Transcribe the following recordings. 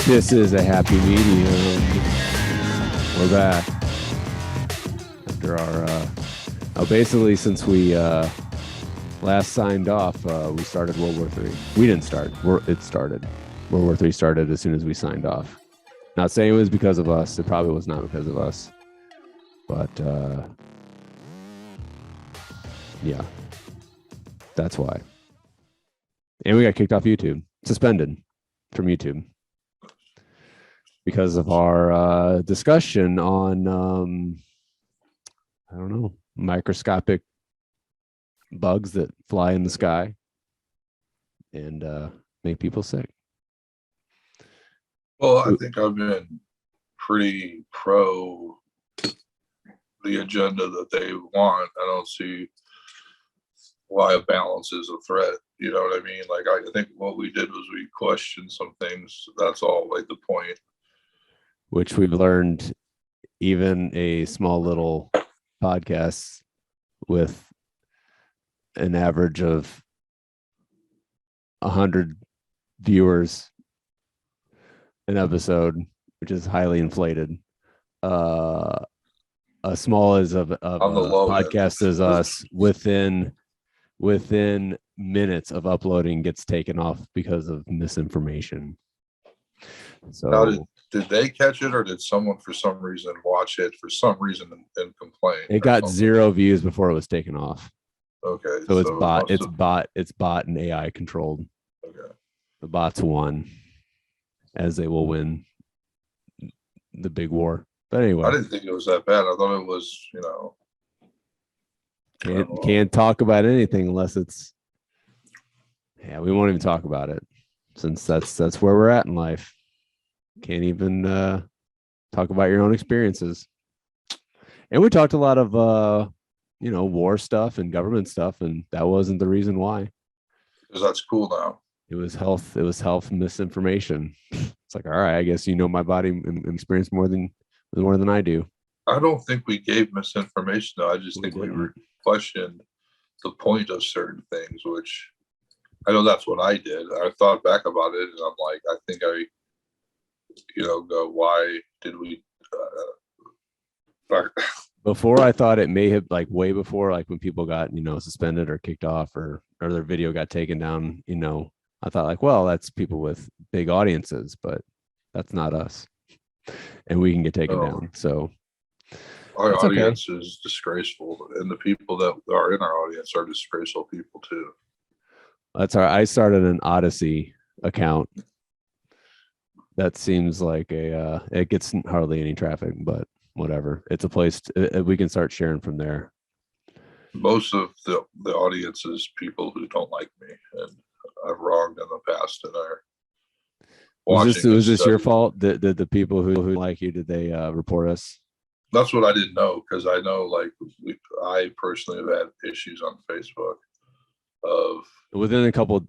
This is a happy medium. We're back after our basically since we last signed off, we started World War III. We didn't start. It started. World War III started as soon as we signed off. Not saying it was because of us. It probably was not because of us. But yeah, that's why. And we got kicked off YouTube, suspended from YouTube because of our discussion on, I don't know, microscopic bugs that fly in the sky and make people sick. Well, I think I've been pretty pro the agenda that they want. I don't see why a balance is a threat. You know what I mean? Like, I think what we did was we questioned some things. That's all, like, the point. Which we've learned, even a small little podcast with an average of 100 viewers an episode, which is highly inflated. As small as of a podcast as us, within minutes of uploading, gets taken off because of misinformation. So now, did they catch it, or did someone for some reason watch it for some reason and complain? It got 0 views before it was taken off. Okay, so it's bot and AI controlled. Okay, the bots won, as they will win the big war. But anyway, I didn't think it was that bad. I thought it was, can't talk about anything unless it's, we won't even talk about it, since that's where we're at in life. Can't even talk about your own experiences. And we talked a lot of war stuff and government stuff, and that wasn't the reason why. Because that's cool now. It was health misinformation. It's like, all right, I guess you know my body and experience more than I do. I don't think we gave misinformation, though. I just think we questioned the point of certain things, which I know that's what I did. I thought back about it, and I'm like, I think I go, why did we? Before, I thought it may have, like, way before, like when people got suspended or kicked off, or their video got taken down. I thought, like, well, that's people with big audiences, but that's not us, and we can get taken down. So our audience is disgraceful, and the people that are in our audience are disgraceful people too. That's all right. I started an Odyssey account. That seems like it gets hardly any traffic, but whatever. It's a place we can start sharing from there. Most of the audience is people who don't like me, and I've wronged in the past, and are watching. Was this your fault? Did the people who like you, did they report us? That's what I didn't know, because I know, like, I personally have had issues on Facebook of within a couple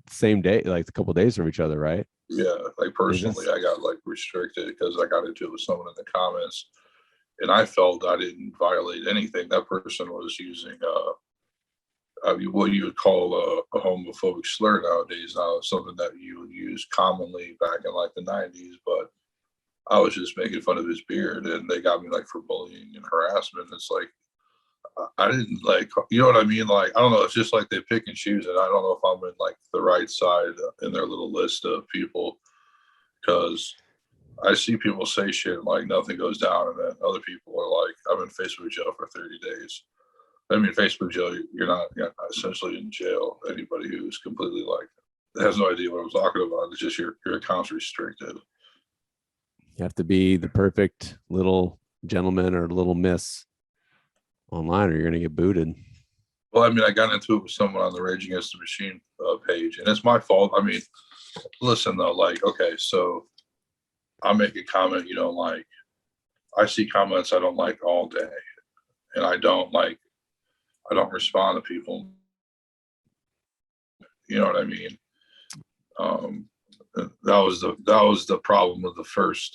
days from each other, right? Yeah, like, personally, I got, like, restricted because I got into it with someone in the comments, and I felt I didn't violate anything. That person was using what you would call a homophobic slur nowadays. Now, something that you would use commonly back in, like, the 90s, but I was just making fun of his beard, and they got me, like, for bullying and harassment. It's like, I didn't, like, you know what I mean? Like, I don't know. It's just like they pick and choose, and I don't know if I'm in, like, the right side in their little list of people, because I see people say shit like nothing goes down, and then other people are like, I'm in Facebook jail for 30 days. I mean, Facebook jail, you're not essentially in jail. Anybody who's completely, like, has no idea what I'm talking about. It's just your account's restricted. You have to be the perfect little gentleman or little miss online, or you're going to get booted. Well, I mean, I got into it with someone on the Rage Against the Machine page, and it's my fault. I mean, listen, though, like, okay, so I make a comment, like, I see comments I don't like all day, and I don't respond to people. You know what I mean? That was the problem with the first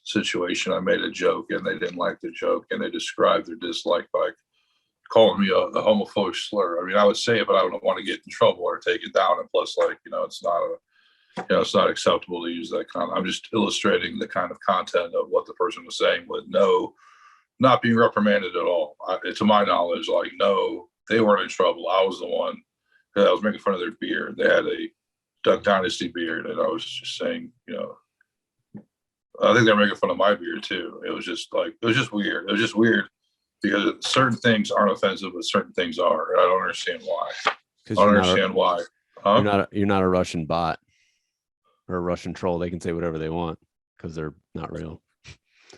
situation. I made a joke, and they didn't like the joke, and they described their dislike by calling me a homophobic slur. I mean, I would say it, but I wouldn't want to get in trouble or take it down. And plus, like, it's not it's not acceptable to use that kind. I'm just illustrating the kind of content of what the person was saying with not being reprimanded at all. To my knowledge, like, no, they weren't in trouble. I was the one that was making fun of their beard. They had a Duck Dynasty beard, and I was just saying, I think they're making fun of my beard too. It was just weird. It was just weird because certain things aren't offensive, but certain things are. And I don't understand why. I don't understand why. Huh? You're not a Russian bot or a Russian troll. They can say whatever they want because they're not real.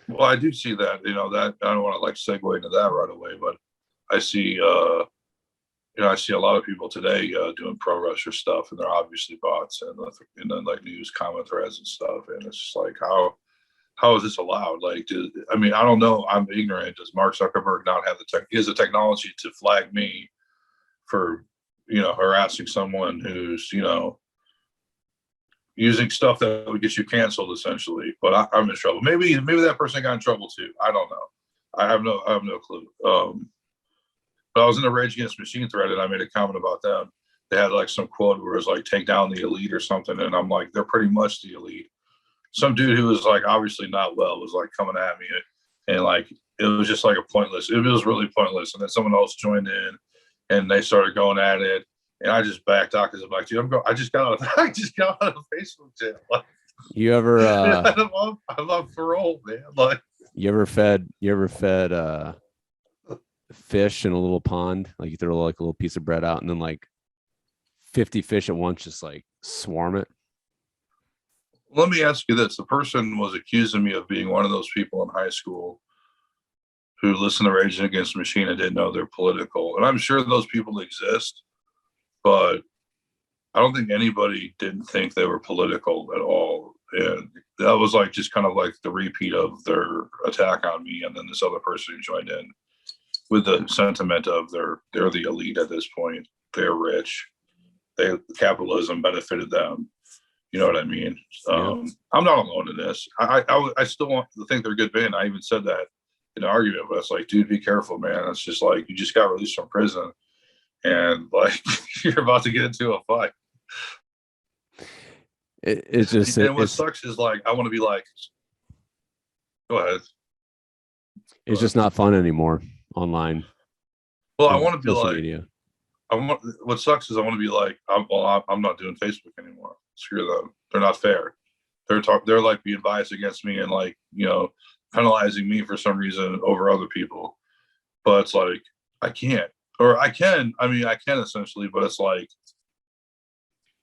Well, I do see that, that I don't want to like segue into that right away, but I see, I see a lot of people today doing pro Russia stuff, and they're obviously bots, and then like news comment threads and stuff. And it's just like, how is this allowed? Like, I don't know. I'm ignorant. Does Mark Zuckerberg not have the technology to flag me for, harassing someone who's, using stuff that would get you canceled essentially? But I'm in trouble. Maybe that person got in trouble too. I don't know. I have no clue. But I was in a Rage Against Machine thread, and I made a comment about them. They had like some quote where it was like, take down the elite or something. And I'm like, they're pretty much the elite. Some dude who was like obviously not well was like coming at me, and like it was just like it was really pointless. And then someone else joined in, and they started going at it, and I just backed out because I'm like, dude, I just got out of Facebook jail. Like, you ever I'm on parole, man. Like, you ever fed fish in a little pond? Like, you throw like a little piece of bread out, and then like 50 fish at once just like swarm it. Let me ask you this. The person was accusing me of being one of those people in high school who listened to Rage Against the Machine and didn't know they're political. And I'm sure those people exist, but I don't think anybody didn't think they were political at all. And that was like just kind of like the repeat of their attack on me. And then this other person who joined in with the sentiment of they're the elite at this point. They're rich. Capitalism benefited them. You know what I mean? Yeah. I'm not alone in this. I still want to think they're a good band. I even said that in an argument, but it's like, dude, be careful, man. It's just like, you just got released from prison, and like you're about to get into a fight. It's just, and what sucks is like, I want to be like, go ahead. It's just not fun anymore online. Well, I want to be like, media. What sucks is I want to be like, I'm not doing Facebook anymore. Screw them. They're not fair. They're like being biased against me and like, penalizing me for some reason over other people. But it's like, I can't, or I can essentially, but it's like,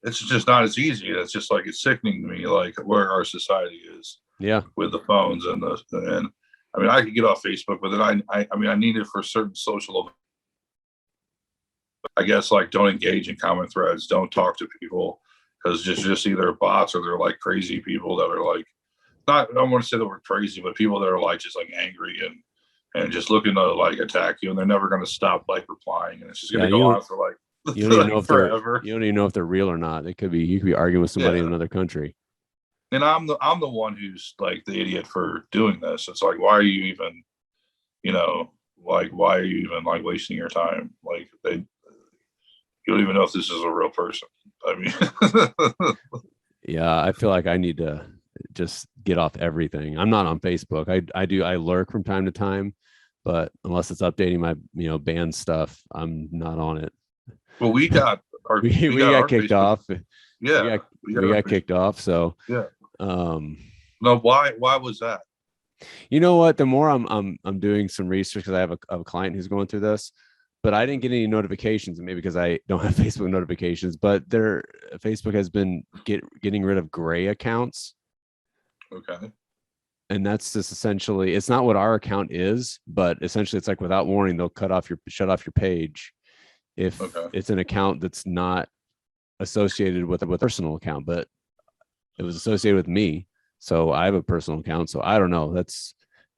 it's just not as easy. It's just like, it's sickening to me, like where our society is. Yeah. With the phones and I could get off Facebook, but then I need it for certain social, I guess, like, don't engage in comment threads, don't talk to people, because just either bots or they're like crazy people that are like, I don't want to say the word crazy, but people that are like just like angry and just looking to like attack you, and they're never going to stop like replying, and it's just going to go on for like, you don't even know if forever. You don't even know if they're real or not. You could be arguing with somebody in another country. And I'm the one who's like the idiot for doing this. It's like, why are you even, why are you even like wasting your time? Like, you don't even know if this is a real person. I mean, yeah, I feel like I need to just get off everything. I'm not on Facebook. I lurk from time to time, but unless it's updating my band stuff, I'm not on it. Well, we got kicked off. Yeah, we got kicked off. So yeah. No, why was that? You know what? The more I'm doing some research, because I have a client who's going through this, but I didn't get any notifications, maybe because I don't have Facebook notifications. But Facebook has been getting rid of gray accounts. Okay. And that's just essentially, it's not what our account is, but essentially it's like without warning, they'll shut off your page if it's an account that's not associated with a personal account, but it was associated with me. So I have a personal account. So I don't know. That's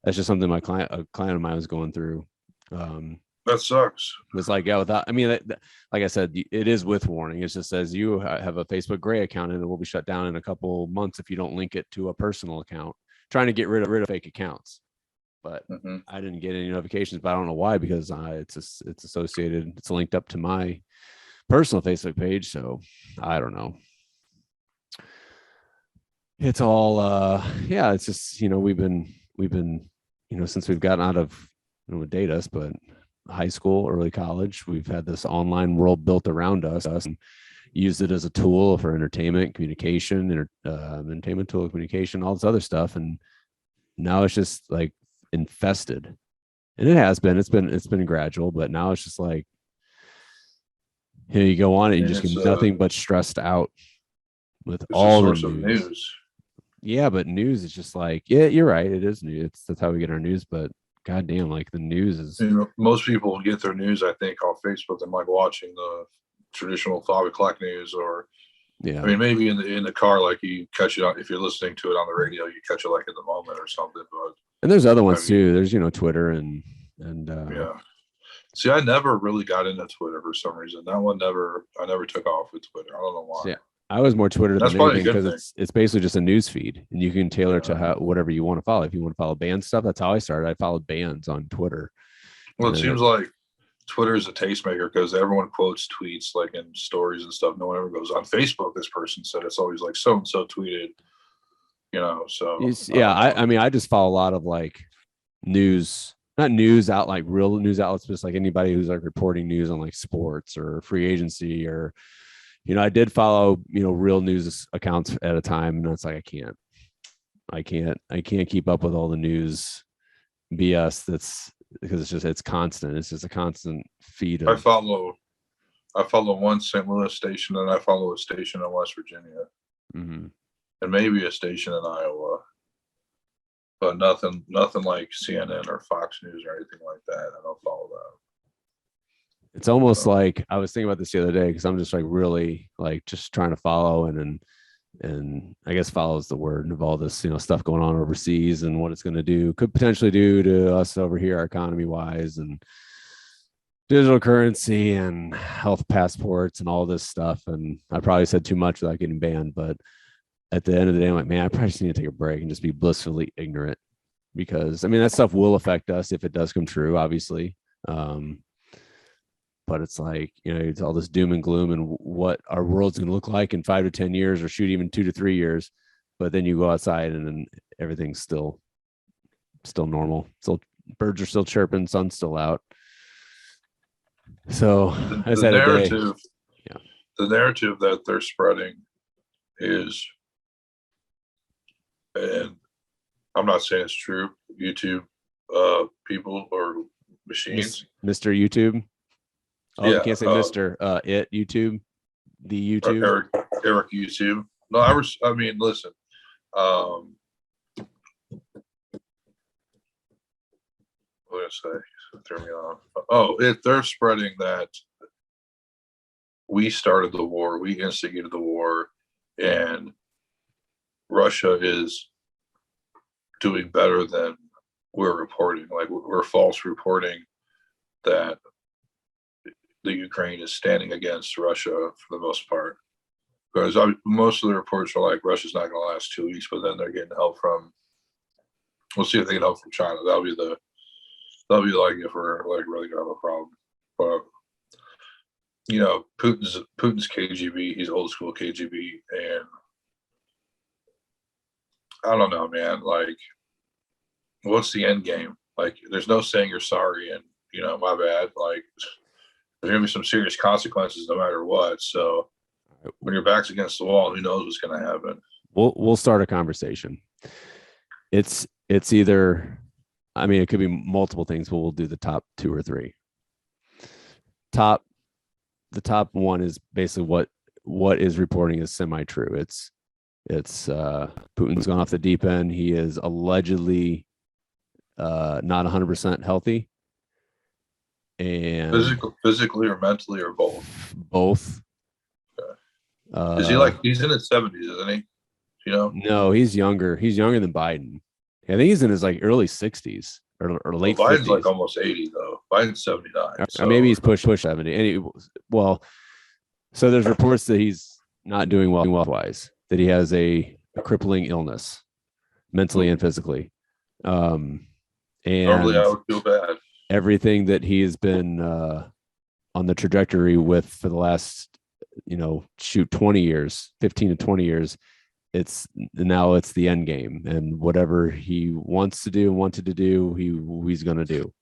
just something a client of mine was going through. That sucks. It's like, yeah, without, like I said, it is with warning. It just says you have a Facebook gray account and it will be shut down in a couple months if you don't link it to a personal account. Trying to get rid of fake accounts. But I didn't get any notifications, but I don't know why, because it's associated, it's linked up to my personal Facebook page. So I don't know. it's all yeah, it's just, we've been since we've gotten out of, it date us, but high school, early college, we've had this online world built around us, and used it as a tool for entertainment, communication, entertainment tool, communication, all this other stuff. And now it's just like infested. And it has been, it's been gradual, but now it's just like, you go on it, you And just get nothing but stressed out with it's a all the source of news. news. Yeah, but news is just like, yeah, you're right. It is news. That's how we get our news. But goddamn, like the news is, Most people get their news, I think, on Facebook and like watching the traditional 5 o'clock news, or yeah. I mean, maybe in the car, like you catch it on, if you're listening to it on the radio, you catch it like in the moment or something. But And there's other ones I mean, too. There's, Twitter and yeah. See, I never really got into Twitter for some reason. I never took off with Twitter. I don't know why. So yeah, I was more Twitter That's than probably a anything good because thing. it's basically just a news feed, and you can tailor to Yeah. whatever you want to follow. If you want to follow band stuff, that's how I started. I followed bands on Twitter. Well, And it then seems like Twitter is a tastemaker because everyone quotes tweets like in stories and stuff. No one ever goes on Facebook. This person said it's always like so and so tweeted. So yeah, I mean, I just follow a lot of like news, not news out like real news outlets, but just like anybody who's like reporting news on like sports or free agency, or I did follow real news accounts at a time, and that's like I can't keep up with all the news BS that's because it's constant. It's just a constant feed of. I follow one St. Louis station, and I follow a station in West Virginia, Mm-hmm. and maybe a station in Iowa, but nothing like CNN or Fox News or anything like that. I don't follow that. It's almost like I was thinking about this the other day because I'm just like really like just trying to follow and I guess follow is the word of all this stuff going on overseas and what it's going to do, could potentially do to us over here, our economy wise, and digital currency and health passports and all this stuff. And I probably said too much without getting banned, but at the end of the day, I'm like, man, I probably just need to take a break and just be blissfully ignorant, because I mean that stuff will affect us if it does come true, obviously. But it's like, it's all this doom and gloom and what our world's going to look like in 5 to 10 years, or shoot, even 2 to 3 years. But then you go outside and then everything's still normal. Still, birds are still chirping, sun's still out. So the narrative, yeah, the narrative that they're spreading is, and I'm not saying it's true, YouTube people or machines. Mr. YouTube. Oh, yeah, you can't say Mr. YouTube, the YouTube. Eric YouTube. No, I mean, listen. What did I say? Threw me off. Oh, they're spreading that we started the war, we instigated the war, and Russia is doing better than we're reporting. Like we're false reporting that the Ukraine is standing against Russia for the most part, because most of the reports are like Russia's not going to last 2 weeks, but then they're getting help from. We'll see if they get help from China. That'll be like if we're like really going to have a problem. But Putin's KGB. He's old school KGB, and I don't know, man. Like, what's the end game? Like, there's no saying you're sorry and my bad. Like, there's gonna be some serious consequences no matter what. So when your back's against the wall, who knows what's gonna happen? We'll start a conversation. It's either, I mean, it could be multiple things, but we'll do the top 2 or 3. The top one is basically what is reporting is semi-true. It's Putin's gone off the deep end. He is allegedly not 100% healthy. And physically or mentally or both? Both. Okay. Is he he's in his 70s, isn't he? No, he's younger. He's younger than Biden. I think he's in his like early 60s or late 50s. Biden's like almost 80 though. Biden's 79. So. Maybe he's pushed 70. And so there's reports that he's not doing well wise, that he has a crippling illness, mentally and physically. And normally I would feel bad. Everything that he's been on the trajectory with for the last 15 to 20 years it's now it's the end game, and whatever he wants to do, wanted to do, he's going to do.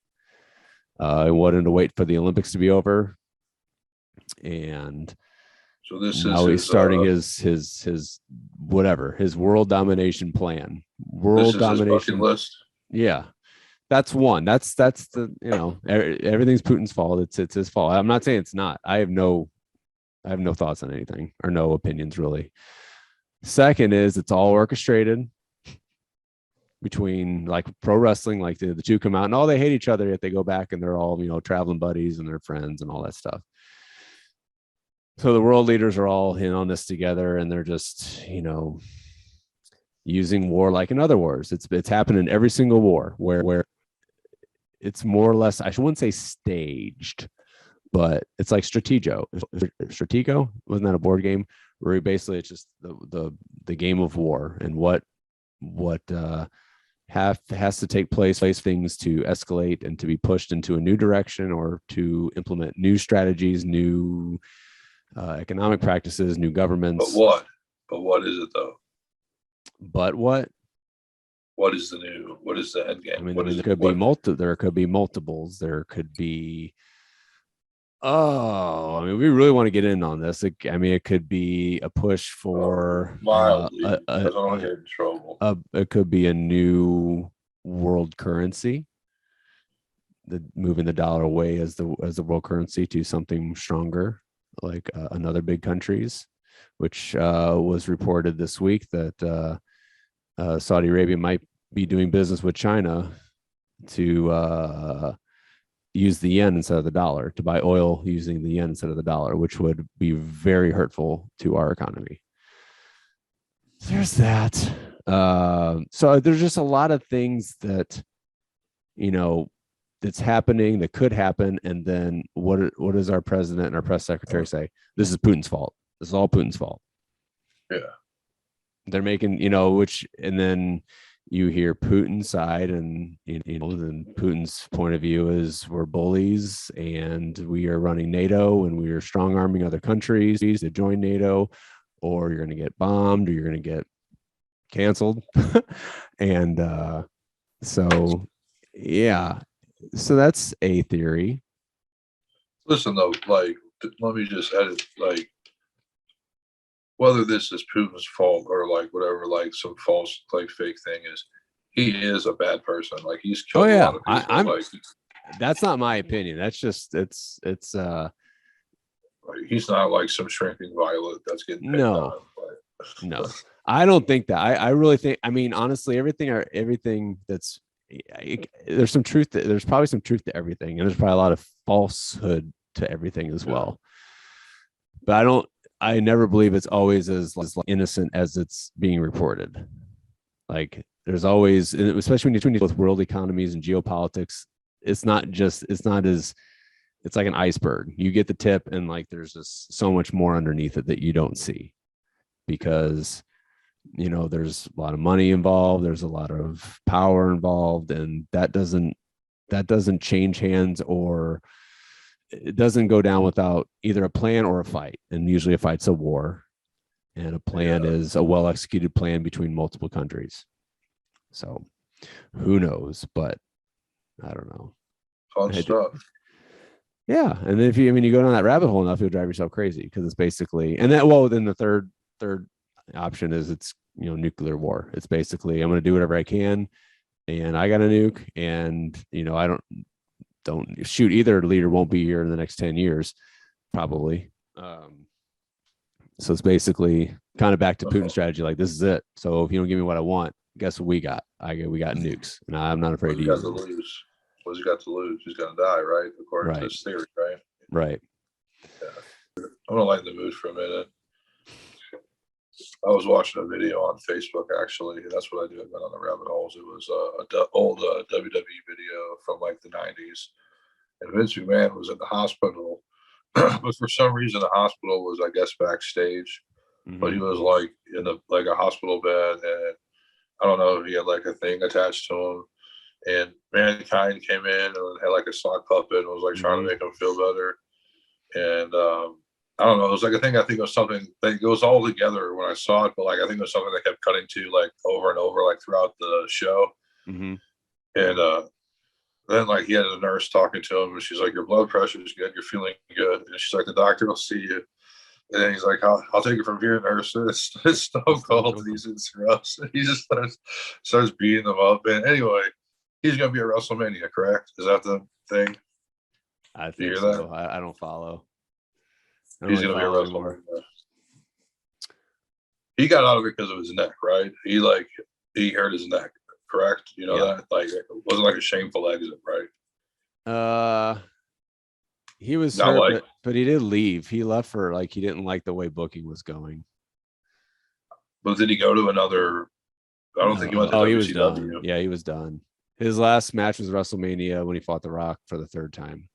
I wanted to wait for the Olympics to be over, and So this is now he's his starting his whatever, his world domination plan. this World is his bucket domination. list. Yeah, that's one. That's the everything's Putin's fault. It's his fault. I'm not saying it's not. I have no thoughts on anything, or no opinions really. Second is it's all orchestrated between, like, pro wrestling, like the two come out and all they hate each other, yet they go back and they're all, traveling buddies and they're friends and all that stuff. So the world leaders are all in on this together, and they're just, using war like in other wars. It's happened in every single war where it's more or less, I wouldn't say staged, but it's like Stratego. Wasn't that a board game where basically it's just the game of war, and what has to take place things to escalate and to be pushed into a new direction, or to implement new strategies, new economic practices, new governments. But what is it though? But what? What is the end game? I mean, there could be multiples. There could be. Oh, I mean, we really want to get in on this. It could be a push for mildly, because I don't want to get in trouble. It could be a new world currency, moving the dollar away as the world currency to something stronger, like another big countries, which was reported this week that Saudi Arabia might be doing business with China to use the yen instead of the dollar, to buy oil using the yen instead of the dollar, which would be very hurtful to our economy. There's that. So there's just a lot of things that, that's happening, that could happen. And then what does our president and our press secretary say? This is Putin's fault. This is all Putin's fault. Yeah. They're making, and then you hear Putin's side, and then Putin's point of view is we're bullies and we are running NATO and we are strong arming other countries to join NATO, or you're going to get bombed, or you're going to get canceled. And so that's a theory. Listen though, like, let me just edit, like, whether this is Putin's fault or like whatever, like some false, like fake thing is, he is a bad person. Like, he's killed a lot of people. That's not my opinion. That's just it's like, he's not like some shrinking violet that's getting picked on. No, I don't think that. I really think. I mean, honestly, everything that's there's some truth. There's probably some truth to everything, and there's probably a lot of falsehood to everything as well. But I never believe it's always as innocent as it's being reported. Like, there's always, especially when you deal with world economies and geopolitics, it's like an iceberg. You get the tip, and like there's just so much more underneath it that you don't see, because there's a lot of money involved, there's a lot of power involved, and that doesn't change hands, or it doesn't go down without either a plan or a fight. And usually a fight's a war, and a plan is a well-executed plan between multiple countries. So who knows, but I don't know. Fun stuff. Yeah. And then if you go down that rabbit hole enough, you'll drive yourself crazy, because it's basically, and then the third option is it's, nuclear war. It's basically, I'm going to do whatever I can, and I got a nuke, and, I don't shoot. Either leader won't be here in the next 10 years, probably. So it's basically kind of back to Putin's strategy. Like, this is it. So if you don't give me what I want, guess what we got? We got nukes, and I'm not afraid to use them. What's he got to lose? He's going to die, right? According to his theory, right? Right. Yeah. I'm going to lighten the mood for a minute. I was watching a video on Facebook, actually. That's what I do. I've been on the rabbit holes. It was an old WWE video from like the 90s. And Vince McMahon was in the hospital, but for some reason the hospital was, I guess, backstage. Mm-hmm. But he was like in a hospital bed, and I don't know if he had like a thing attached to him. And Mankind came in and had like a sock puppet and was like trying to make him feel better. And I don't know. It was like I think it was something that goes all together when I saw it, but like I think it was something that kept cutting to like over and over like throughout the show. Mm-hmm. And then like he had a nurse talking to him, and she's like, "Your blood pressure is good. You're feeling good." And she's like, "The doctor will see you." And then he's like, "I'll take it from here, nurse." It's Stone Cold. And he's in scrubs. And he just starts beating them up. And anyway, he's gonna be at WrestleMania, correct? Is that the thing? I Do you think hear so. that? I don't follow. I don't He's really gonna be at follow anymore. WrestleMania. He got out of it because of his neck, right? He hurt his neck, correct? You know Yeah. that? Like it wasn't like a shameful exit, right? He was Not hurt, like, but he did leave. He left for like he didn't like the way booking was going. but did he go to another? I don't think he went to He was done. WCW. Yeah, he was done. His last match was WrestleMania when he fought The Rock for the third time.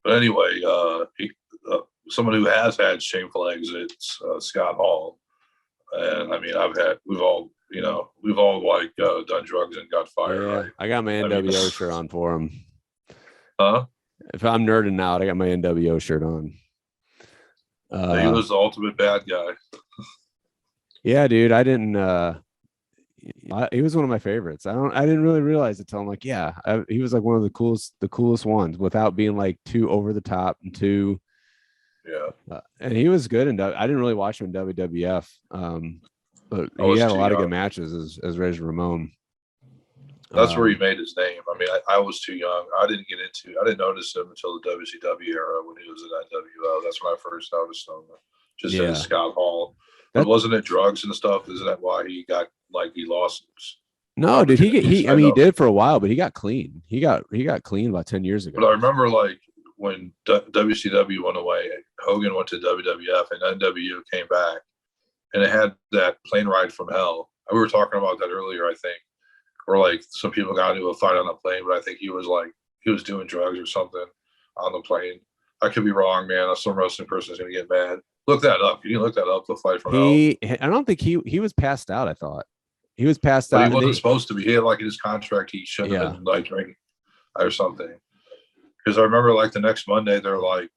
But anyway, someone who has had shameful exits, Scott Hall, and I mean, we've all like done drugs and got fired, Yeah, right? I got my NWO shirt on for him. Huh? If I'm nerding out, I got my NWO shirt on. He was the ultimate bad guy. Yeah, dude, I didn't. He was one of my favorites. I didn't really realize it until I'm like, yeah, he was like one of the coolest ones without being like too over the top and too. Yeah, and he was good, and I didn't really watch him in WWF, but he had a lot of good matches as Reg Ramon. That's where he made his name. I mean, I was too young. I didn't notice him until the WCW era when he was in NWO. That's when I first noticed him. Just as Scott Hall. But wasn't it drugs and stuff? Isn't that why he got he lost? No, dude, he did for a while, but he got clean. He got clean about 10 years ago. But I remember like when WCW went away, Hogan went to WWF and NWO came back, and it had that plane ride from hell. We were talking about that earlier, I think, where like some people got into a fight on the plane, but I think he was doing drugs or something on the plane. I could be wrong, man. Some wrestling person is gonna get mad. Look that up. You can look that up. The fight from hell. I don't think he was passed out. I thought he was passed but out. He wasn't supposed to be. He had like in his contract he shouldn't have been like drinking or something. Because I remember like the next Monday they're like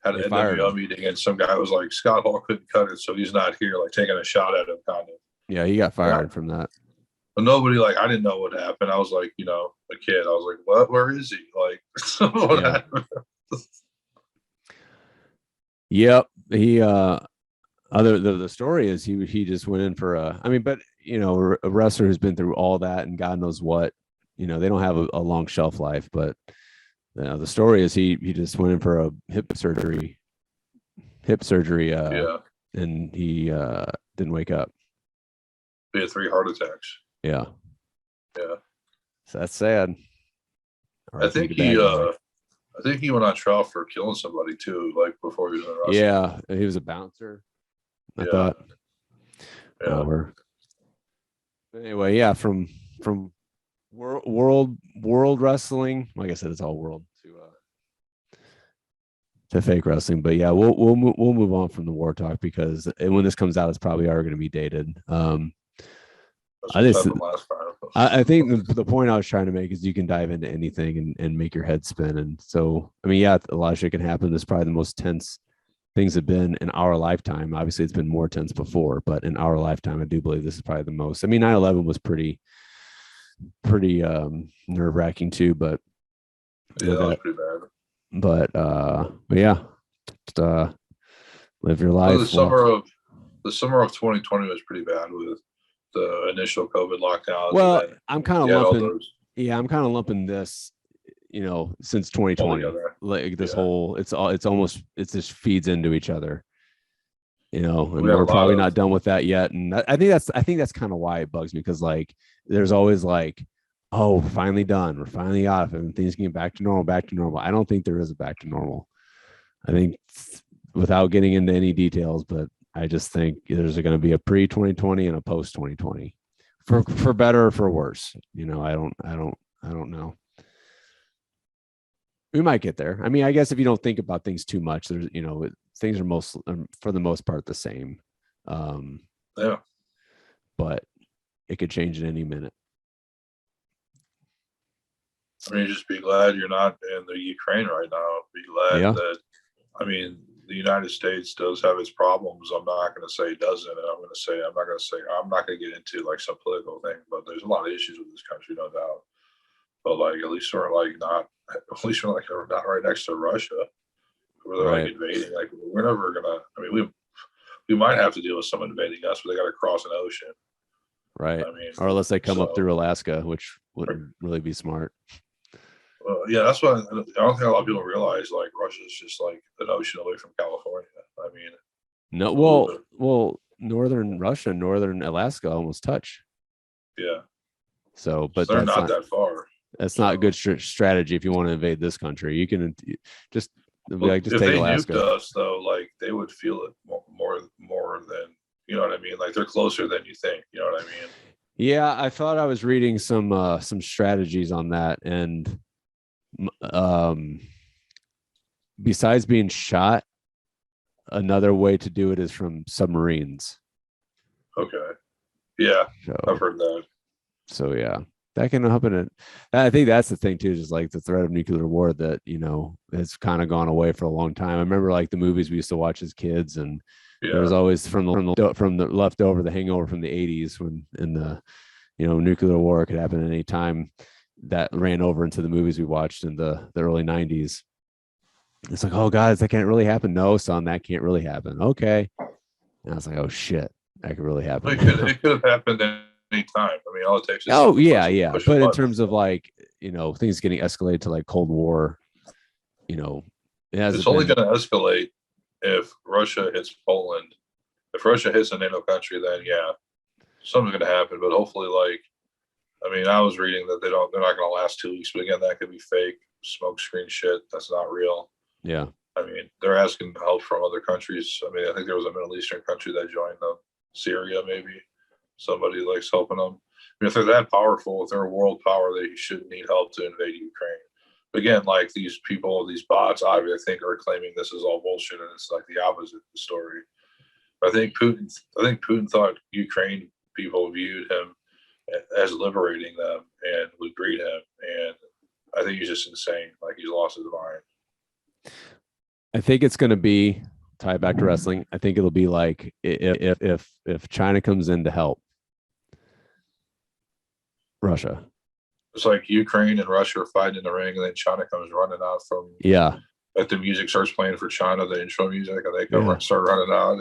had an NWO meeting and some guy was like Scott Hall couldn't cut it, so he's not here, like taking a shot at him kind of. Yeah, he got fired from that. But nobody I didn't know what happened. I was like, a kid. I was like, what? Where is he? Like, what happened? Yep. He the story is he just went in for but a wrestler who's been through all that and God knows what, they don't have a long shelf life, but the story is he just went in for a hip surgery and he didn't wake up. He had 3 heart attacks. Yeah. So that's sad. I think he went on trial for killing somebody too, like before he was in wrestling. Yeah, he was a bouncer. I thought. Yeah. Anyway, yeah, from world wrestling, like I said, it's all world to fake wrestling. But yeah, we'll move on from the war talk because when this comes out, it's probably already going to be dated. I think the point I was trying to make is you can dive into anything and make your head spin. And so, I mean, yeah, a lot of shit can happen. This is probably the most tense things have been in our lifetime. Obviously, it's been more tense before, but in our lifetime, I do believe this is probably the most. I mean, 9/11 was pretty nerve-wracking too, but yeah, that was pretty bad. But yeah, just, live your life. Well, the summer of 2020 was pretty bad with the initial COVID lockdowns. Well, I'm kind of lumping. Yeah, I'm kind of lumping this. Since 2020, like this whole, it's just feeds into each other. And we're probably not done with that yet. And I think that's kind of why it bugs me, because like there's always like, oh, we're finally done. We're finally out of it and things get back to normal. I don't think there is a back to normal. I think, without getting into any details, but I just think there's going to be a pre-2020 and a post-2020 for better or for worse. I don't know. We might get there. I mean, I guess if you don't think about things too much, there's, things are for the most part the same. Yeah. But it could change at any minute. I mean, just be glad you're not in the Ukraine right now. Be glad that, I mean, the United States does have its problems. I'm not going to say it doesn't, and I'm not going to get into like some political thing, but there's a lot of issues with this country, no doubt. But like, at least we're not right next to Russia, where they're like invading. Like, we're never gonna. I mean, we might have to deal with someone invading us, but they got to cross an ocean. Right. I mean, or unless they come up through Alaska, which wouldn't really be smart. Yeah, that's what I don't think a lot of people realize. Like, Russia is just like an ocean away from California. I mean, no, well, northern Russia, northern Alaska almost touch. Yeah. So, but they're not that far. That's not a good strategy if you want to invade this country. You can just like, just if take they Alaska. Nuked us, though, like, they would feel it more than, you know what I mean? Like, they're closer than you think. You know what I mean? Yeah, I thought I was reading some strategies on that, and besides being shot, another way to do it is from submarines. Okay. Yeah, so, I've heard that. So yeah, that can happen. And I think that's the thing too, is like the threat of nuclear war that, you know, has kind of gone away for a long time. I remember like the movies we used to watch as kids, and there was always from the leftover, the hangover from the 80s, when in the, you know, nuclear war could happen at any time. That ran over into the movies we watched in the early 90s. It's like, oh guys, that can't really happen. No, son, that can't really happen. Okay. And I was like, oh shit, that could really happen. It could have happened at any time. I mean, all it takes is but in terms of, like, you know, things getting escalated to like Cold War, you know, it's only going to escalate if Russia hits Poland. If Russia hits a NATO country, then yeah, something's going to happen. But hopefully, like, I mean, I was reading that they're not going to last 2 weeks, but again, that could be fake smoke screen shit. That's not real. Yeah. I mean, they're asking help from other countries. I mean, I think there was a Middle Eastern country that joined them, Syria, maybe. Somebody likes helping them. I mean, if they're that powerful, if they're a world power, they shouldn't need help to invade Ukraine. But again, like, these people, these bots, I think, are claiming this is all bullshit, and it's like the opposite of the story. I think Putin thought Ukraine people viewed him as liberating them and would greet him, and I think he's just insane. Like, he's lost his mind. I think it's going to be tied back to wrestling. I think it'll be like if China comes in to help Russia. It's like Ukraine and Russia are fighting in the ring, and then China comes running out from like the music starts playing for China, the intro music, and they come start running out.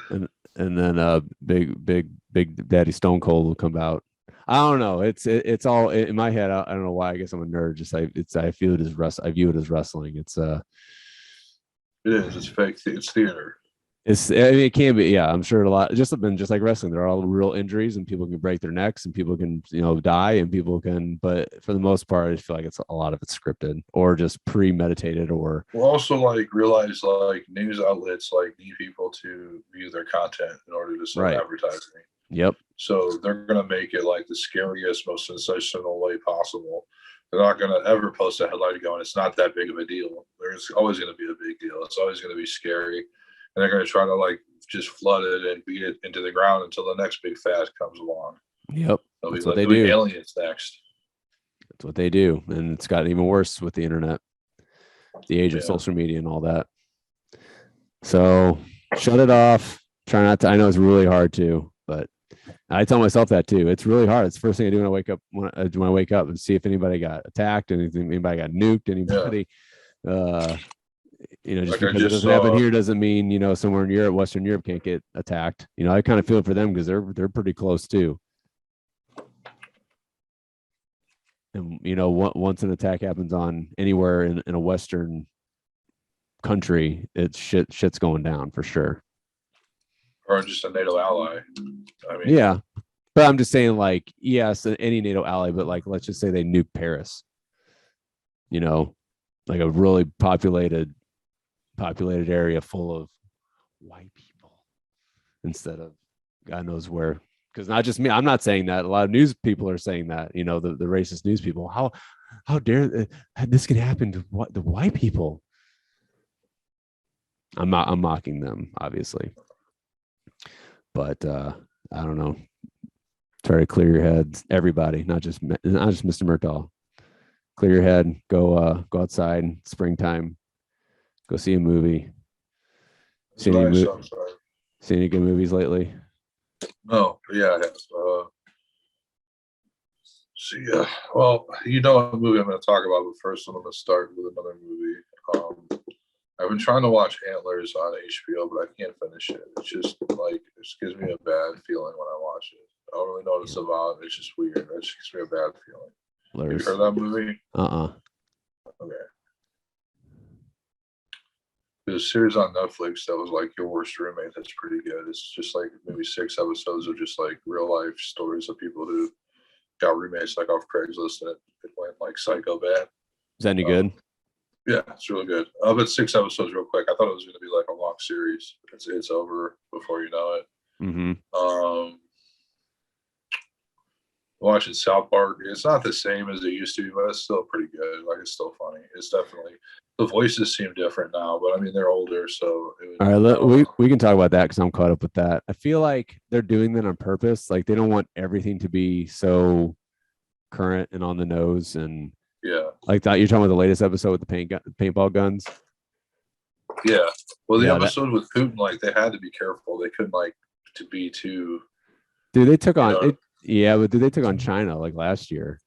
And and then big Daddy Stone Cold will come out. I don't know. It's all in my head. I don't know why. I guess I'm a nerd. Just I feel it as I view it as wrestling. It is. It's fake. It's theater. I mean, it can be. Yeah, I'm sure a lot. Just like wrestling, there are all real injuries, and people can break their necks, and people can, you know, die, and people can. But for the most part, I feel like it's a lot of it's scripted or just premeditated. Or we'll also like realize like news outlets like need people to view their content in order to sell advertising. Yep. So they're going to make it like the scariest, most sensational way possible. They're not going to ever post a headline going, it's not that big of a deal. There's always going to be a big deal. It's always going to be scary. And they're going to try to like just flood it and beat it into the ground until the next big fad comes along. Yep. That's what they do. Aliens next. That's what they do. And it's gotten even worse with the internet, the age of social media and all that. So shut it off. Try not to. I know it's really hard to, but I tell myself that too. It's really hard. It's the first thing I do when I wake up. When I wake up and see if anybody got attacked, anybody got nuked, anybody. You know, just because it doesn't happen here doesn't mean, you know, somewhere in Europe, Western Europe can't get attacked. You know, I kind of feel for them because they're pretty close too. And you know, once an attack happens on anywhere in a Western country, it's shit's going down for sure. Or just a NATO ally. I mean, yeah, but I'm just saying, like, yes, any NATO ally, but like, let's just say they nuke Paris. You know, like a really populated area full of white people instead of God knows where. Because not just me, I'm not saying that. A lot of news people are saying that. You know, the racist news people. How dare this can happen to the white people? I'm mocking them, obviously. But I don't know. Try to clear your heads, everybody, not just Mr. Murtaugh. Clear your head. Go outside. Springtime. Go see a movie. It's nice outside. See any good movies lately? No, yeah, I have. Well, you know what movie I'm going to talk about, but first I'm going to start with another movie. I've been trying to watch Antlers on HBO, but I can't finish it. It's just like, it just gives me a bad feeling when I watch it. I don't really know what it's about. It's just weird. It just gives me a bad feeling. Have you heard of that movie? Okay. There's a series on Netflix that was like Your Worst Roommate. That's pretty good. It's just like maybe 6 episodes of just like real life stories of people who got roommates like off Craigslist and it went like psycho bad. Is that any good? Yeah, it's really good. But 6 episodes real quick. I thought it was going to be like a long series. It's over before you know it. Watching South Park, it's not the same as it used to be, but it's still pretty good. Like, it's still funny. It's definitely, the voices seem different now, but I mean, they're older, so. All right, we can talk about that because I'm caught up with that. I feel like they're doing that on purpose. Like, they don't want everything to be so current and on the nose. And yeah, like that, you're talking about the latest episode with the paintball guns. Yeah, well, the episode with Putin, like, they had to be careful. They couldn't like to be too. Dude, they took on it. Yeah, but they took on China like last year.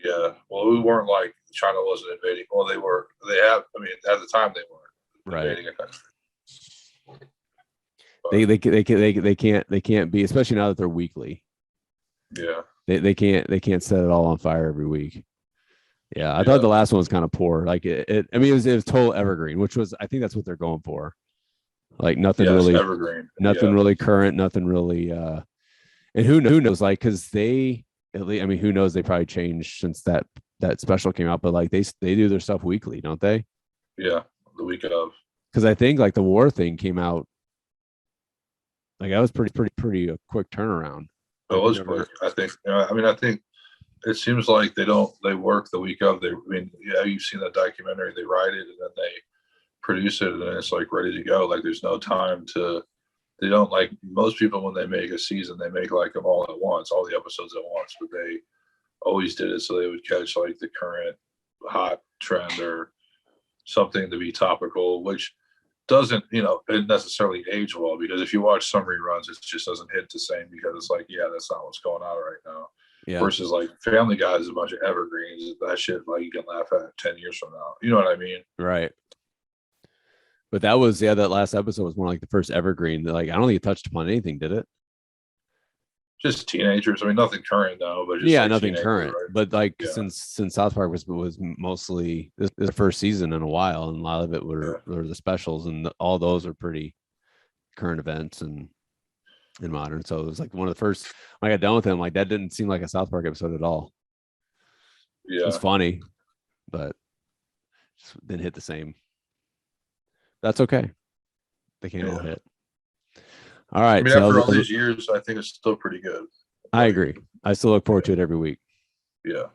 Yeah, well, we weren't like China wasn't invading. Well, they were. They have. I mean, at the time they weren't invading a country. But, They can't be, especially now that they're weekly. Yeah, they can't set it all on fire every week. Yeah, I thought the last one was kind of poor. Like it I mean, it was total evergreen, which was, I think that's what they're going for. Like nothing really evergreen, really current, nothing really. And who knows? Like, because I mean, who knows? They probably changed since that special came out. But like they do their stuff weekly, don't they? Yeah, the week of. Because I think like the war thing came out. Like that was pretty a quick turnaround. It was quick. I think. I mean, I think it seems like they work the week of. You've seen that documentary. They write it and then they produce it and then it's like ready to go. Like there's no time to. They don't, like most people when they make a season, they make like them all at once, all the episodes at once. But they always did it so they would catch like the current hot trend or something to be topical, which doesn't, it necessarily age well, because if you watch some reruns, it just doesn't hit the same because it's like, yeah, that's not what's going on right now. Yeah. Versus like Family Guy is a bunch of evergreens. That shit, like, you can laugh at 10 years from now. You know what I mean? Right. But that was, that last episode was more like the first evergreen. Like, I don't think it touched upon anything, did it? Just teenagers. I mean, nothing current though, but just nothing current. Right? But like since South Park was mostly this the first season in a while, and a lot of it were the specials, and all those are pretty current events and modern. So it was like one of the first. When I got done with them, like that didn't seem like a South Park episode at all. Yeah, it was funny, but just didn't hit the same. That's okay. They can't all hit. All right. I mean, after all these years, I think it's still pretty good. I agree. I still look forward to it every week. Yeah. All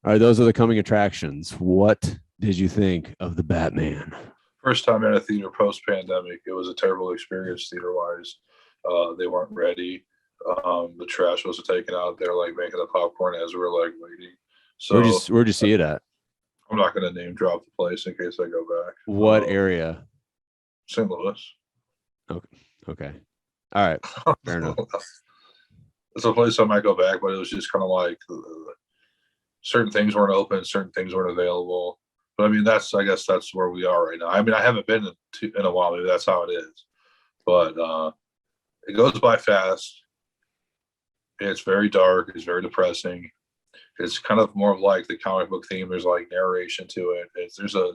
right. Those are the coming attractions. What did you think of the Batman? First time in a theater post-pandemic. It was a terrible experience theater-wise. They weren't ready. The trash was taken out. They were like making the popcorn as we were like waiting. So where'd you see it at? I'm not going to name drop the place in case I go back. What area? St. Louis. Okay. All right. Fair enough. It's a place I might go back, but it was just kind of like certain things weren't open, certain things weren't available. But I mean, I guess that's where we are right now. I mean, I haven't been in a while. Maybe that's how it is. But it goes by fast. It's very dark. It's very depressing. It's kind of more like the comic book theme. There's like narration to it. There's a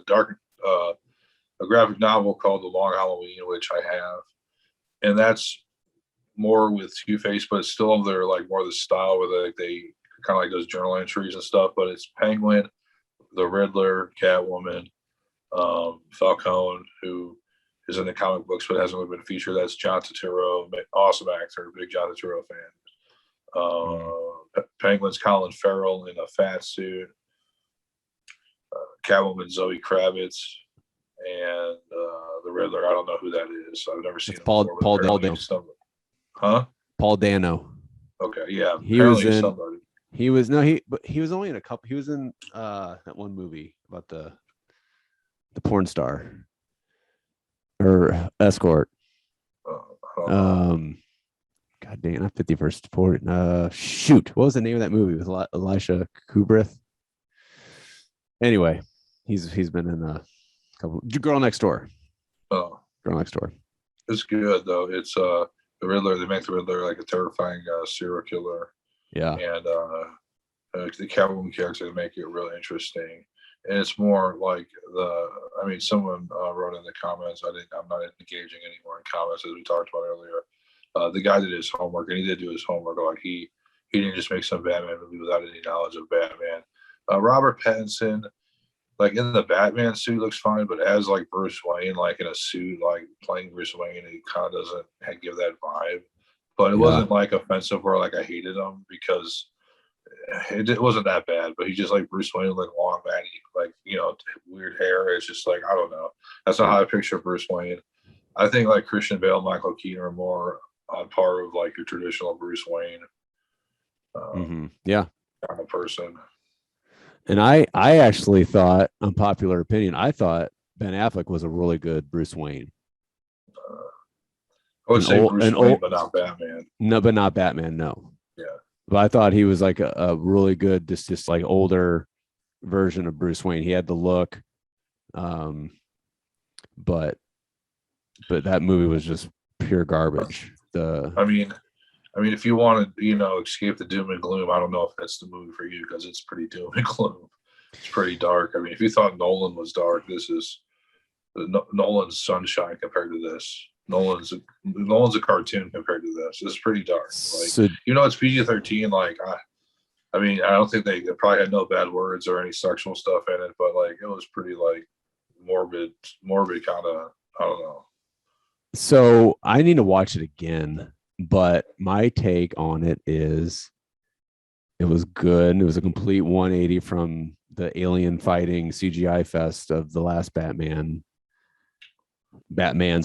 graphic novel called The Long Halloween, which I have. And that's more with Two-Face, but it's still they're like more the style where they kind of like those journal entries and stuff. But it's Penguin, the Riddler, Catwoman, Falcone, who is in the comic books but hasn't really been featured. That's John Turturro, awesome actor, big John Turturro fan. Penguin's Colin Farrell in a fat suit. Catwoman Zoe Kravitz, and the Riddler. I don't know who that is. I've never seen him before. Paul Dano. Huh? Paul Dano. Okay, yeah. He was in somebody. He was only in a couple. He was in that one movie about the porn star. or escort. Uh, God dang, not 50 versus 40. Shoot, what was the name of that movie with Elisha Kubrith? Anyway, he's been in a couple. Girl Next Door. oh, Girl Next Door. it's good though. It's the Riddler. They make the Riddler like a terrifying serial killer, Yeah. and the Catwoman character, they make it really interesting. And it's more like I mean, someone wrote in the comments. I'm not engaging anymore in comments as we talked about earlier. The guy did his homework, and he did do his homework. Like he didn't just make some Batman movie without any knowledge of Batman. Robert Pattinson, like in the Batman suit, looks fine, but as like Bruce Wayne, like in a suit, like playing Bruce Wayne, he kind of doesn't give that vibe. But it wasn't like offensive or like I hated him because it wasn't that bad. But he just like Bruce Wayne, like long matty, like weird hair. It's just like I don't know. That's not how I picture Bruce Wayne. I think like Christian Bale, Michael Keaton are more on par of like your traditional Bruce Wayne. Yeah. Kind of person. And I actually thought, unpopular opinion, I thought Ben Affleck was a really good Bruce Wayne. I would say Bruce Wayne, but not Batman. No, but not Batman. No. Yeah. But I thought he was like a really good, just like older version of Bruce Wayne. He had the look, but that movie was just pure garbage. I mean, if you want to, escape the doom and gloom, I don't know if that's the movie for you because it's pretty doom and gloom. It's pretty dark. I mean, if you thought Nolan was dark, this is Nolan's sunshine compared to this. Nolan's a cartoon compared to this. It's pretty dark. Like it's PG-13. Like I mean, I don't think they probably had no bad words or any sexual stuff in it, but like it was pretty like morbid kind of. I don't know. So I need to watch it again, but my take on it is it was good. It was a complete 180 from the alien fighting CGI fest of the last Batman's.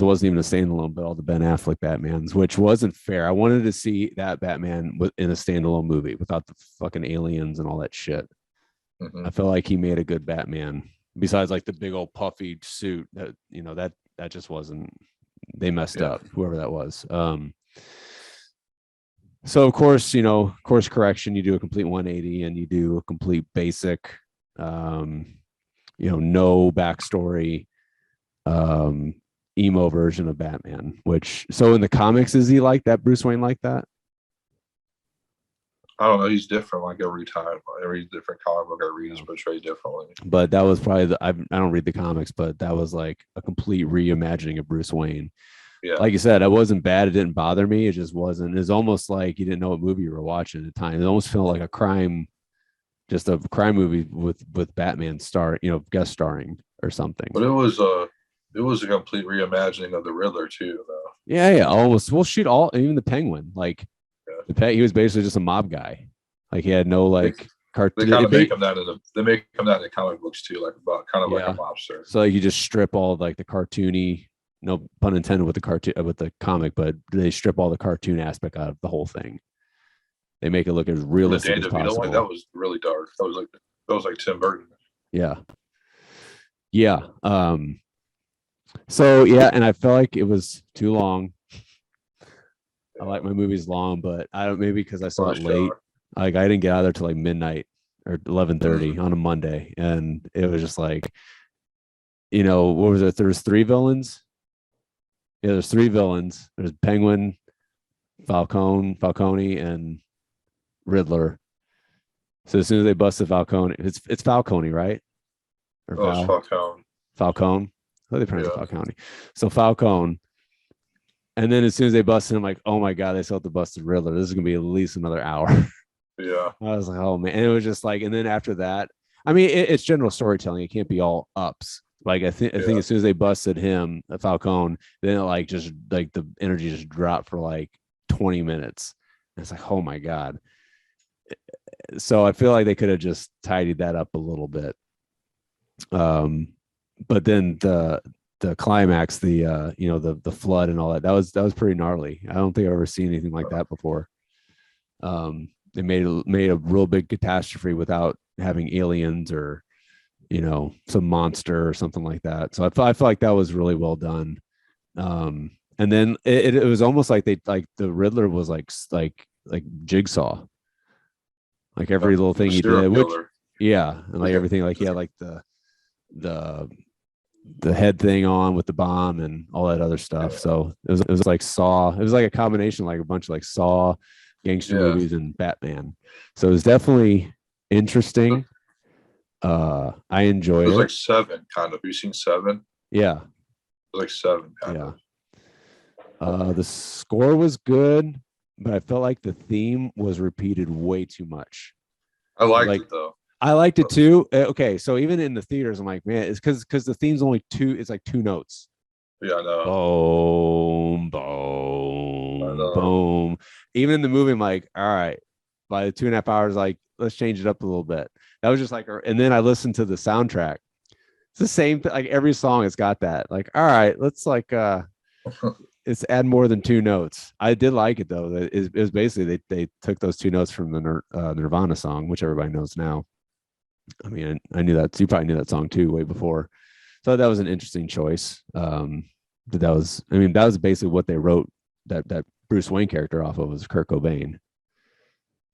It wasn't even a standalone, but all the Ben Affleck Batmans, which wasn't fair. I wanted to see that Batman in a standalone movie without the fucking aliens and all that shit. Mm-hmm. I felt like he made a good Batman. Besides, like the big old puffy suit that that just wasn't. They messed up, whoever that was. So of course, course correction. You do a complete 180, and you do a complete basic, no backstory. Emo version of Batman, so in the comics, is he like that? Bruce Wayne like that? I don't know. He's different like every time. Every different comic book I read is portrayed differently. But that was probably I don't read the comics, but that was like a complete reimagining of Bruce Wayne. Yeah. Like you said, it wasn't bad. It didn't bother me. It just wasn't. It's almost like you didn't know what movie you were watching at the time. It almost felt like a crime movie with Batman guest starring or something. But it was a complete reimagining of the Riddler too, though. Yeah, almost. Well, shoot, even the Penguin, like he was basically just a mob guy. Like he had no like cartoon. They kind of make him that they make him that in the comic books too, like about kind of like a mobster. So you just strip all like the cartoony, no pun intended with the cartoon with the comic, but they strip all the cartoon aspect out of the whole thing. They make it look as realistic as possible. That was really dark. That was like Tim Burton. Yeah. So and I felt like it was too long. I like my movies long, but I don't, maybe because I saw it late. Like I didn't get out of there till like midnight or 11:30 on a Monday, and it was just like, what was it? There's 3 villains. Yeah, there's 3 villains. There's Penguin, Falcone, and Riddler. So as soon as they busted Falcone, it's Falcone, right? Or Falcone. Falcone. How do they pronounce Falcone? So Falcone. And then as soon as they busted him, like, oh my God, they still have to bust the Riddler. This is gonna be at least another hour. Yeah. I was like, oh man. And it was just like, and then after that, I mean, it's general storytelling. It can't be all ups. Like I think as soon as they busted him, Falcone, then it like just like the energy just dropped for like 20 minutes. And it's like, oh my God. So I feel like they could have just tidied that up a little bit. But then the climax, the flood and all that was pretty gnarly. I don't think I've ever seen anything like that before. They made a real big catastrophe without having aliens or some monster or something like that. So I feel like that was really well done. And then it was almost like they like the Riddler was like Jigsaw, like every little thing he serial did, which killer. yeah, and like everything, like he had like the the head thing on with the bomb and all that other stuff. Yeah. So it was like Saw. It was like a combination, like a bunch of like Saw, gangster Yeah. movies, and Batman. So it was definitely interesting. I It enjoyed was it. like Seven, kind of. You seen Seven? Yeah, It was like Seven, kind yeah. of. The score was good, but I felt like the theme was repeated way too much. I liked Like it though. I liked it too. Okay, so even in the theaters, I'm like, man, it's because the theme's only two. It's like two notes. Yeah, I know. Boom, I boom, know. boom. Even in the movie, I'm like, all right. By the 2.5 hours, like, let's change it up a little bit. That was just like, and then I listened to the soundtrack. It's the same. Like every song, it's got that. Like, all right, let's like, it's add more than two notes. I did like it though. It was basically they took those two notes from the Nirvana song, which everybody knows now. I mean, I knew that. So you probably knew that song too way before. So that was an interesting choice. That was, I mean, that was basically what they wrote that Bruce Wayne character off of was Kurt Cobain.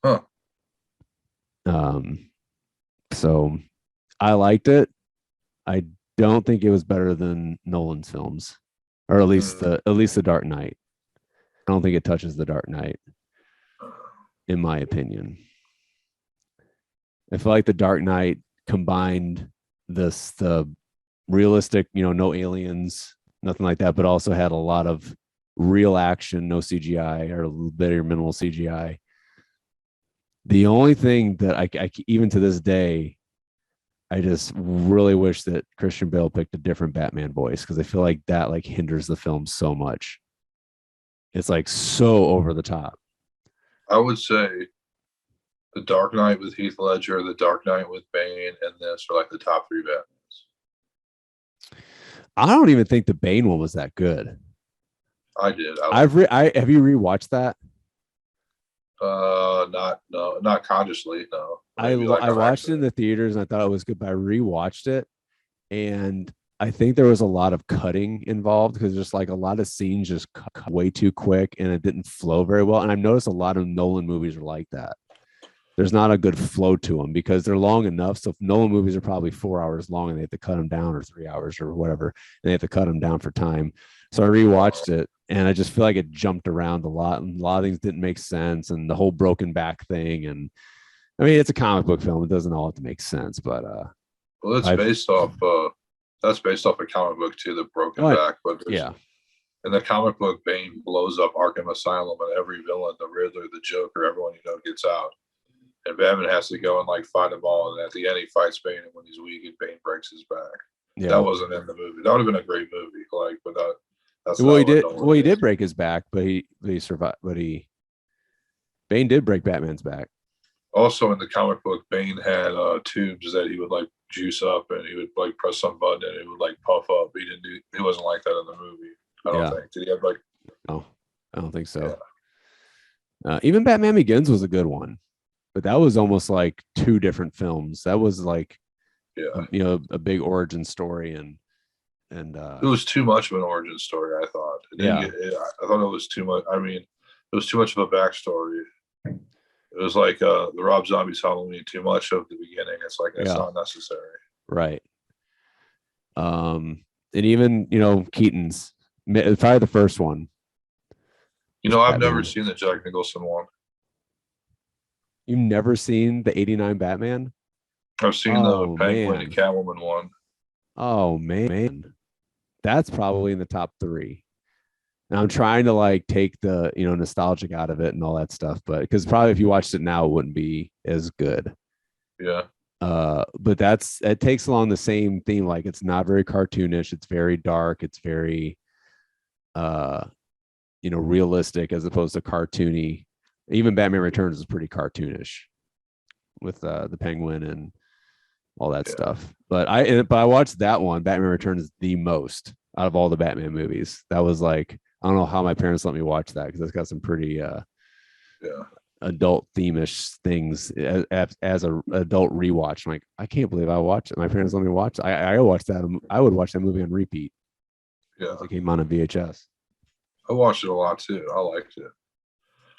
Huh. So I liked it. I don't think it was better than Nolan's films, or at least the Dark Knight. I don't think it touches the Dark Knight, in my opinion. I feel like the Dark Knight combined the realistic, no aliens, nothing like that, but also had a lot of real action, no CGI or a little bit or minimal CGI. The only thing that I even to this day, I just really wish that Christian Bale picked a different Batman voice because I feel like that like hinders the film so much. It's like so over the top. I would say The Dark Knight with Heath Ledger, The Dark Knight with Bane, and this are like the top three Batmans. I don't even think the Bane one was that good. I did. I have you rewatched that? Not consciously. No, I maybe like I on watched it in accident. the theaters and I thought it was good, but I rewatched it and I think there was a lot of cutting involved because just like a lot of scenes just cut way too quick and it didn't flow very well. And I've noticed a lot of Nolan movies are like that. There's not a good flow to them because they're long enough. So if Nolan movies are probably 4 hours long and they have to cut them down or 3 hours or whatever, and they have to cut them down for time. So I rewatched it and I just feel like it jumped around a lot and a lot of things didn't make sense and the whole broken back thing. And I mean, it's a comic book film. It doesn't all have to make sense, but Well, that's I've based off. That's based off a comic book too, The Broken oh, Back. But yeah, in the comic book, Bane blows up Arkham Asylum, and every villain, the Riddler, the Joker, everyone gets out. And Batman has to go and like fight them all. And at the end, he fights Bane, and when he's weak, Bane breaks his back. That yeah. wasn't in the movie. That would have been a great movie. Like, but that's Well, not he what did. Nolan Well, he did. did break his back, but he survived. But Bane did break Batman's back. Also, in the comic book, Bane had tubes that he would like juice up, and he would like press some button, and it would like puff up. He wasn't like that in the movie. I don't Yeah. think. Did he have like? No, I don't think so. Yeah. Even Batman Begins was a good one, but that was almost like two different films. That was like Yeah. a big origin story and It was too much of an origin story. I thought. It didn't yeah. I thought it was too much. I mean, it was too much of a backstory. It was like the Rob Zombie's Halloween. Too much of the beginning. It's like it's not necessary. Right. And even Keaton's probably the first one. I've never seen the Jack Nicholson one. You've never seen the '89 Batman? I've seen the Penguin and Catwoman one. Oh man, that's probably in the top three. And I'm trying to like take the nostalgic out of it and all that stuff, but because probably if you watched it now, it wouldn't be as good. Yeah. But it takes along the same theme. Like it's not very cartoonish. It's very dark. It's very realistic as opposed to cartoony. Even Batman Returns is pretty cartoonish with the Penguin and all that stuff. But I watched that one. Batman Returns the most out of all the Batman movies. That was like I don't know how my parents let me watch that because it's got some pretty adult themish things as a adult rewatch. I'm like, I can't believe I watched it. My parents let me watch it. I watched that. I would watch that movie on repeat. Yeah, It came on a VHS. I watched it a lot too. I liked it.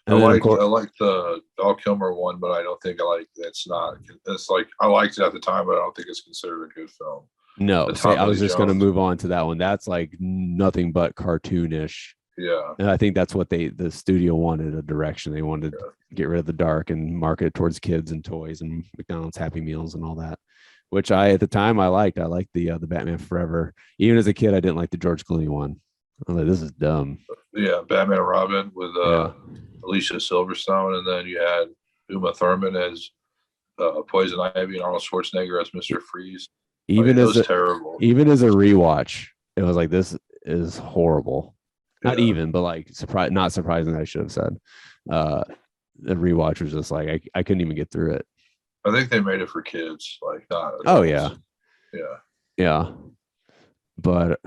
And then of I course, liked the Val Kilmer one, but I don't think I like. It's not. It's like I liked it at the time, but I don't think it's considered a good film. no, The say I Tommy was Lee just going to Jones. move on to that one. That's like nothing but cartoonish. Yeah, And I think that's what the studio wanted, a direction. They wanted to get rid of the dark and market it towards kids and toys and McDonald's Happy Meals and all that, which at the time I liked. I liked the Batman Forever. Even as a kid, I didn't like the George Clooney one. I was like, this is dumb. yeah. Batman and Robin with Yeah. Alicia Silverstone, and then you had Uma Thurman as Poison Ivy and Arnold Schwarzenegger as Mr. Freeze. Even It as was terrible. even as a rewatch, it was like, this is horrible. Not Yeah. even, but like not surprising, I should have said. The rewatch was just like I couldn't even get through it. I think they made it for kids, like not adults. Oh yeah. Yeah. Yeah. But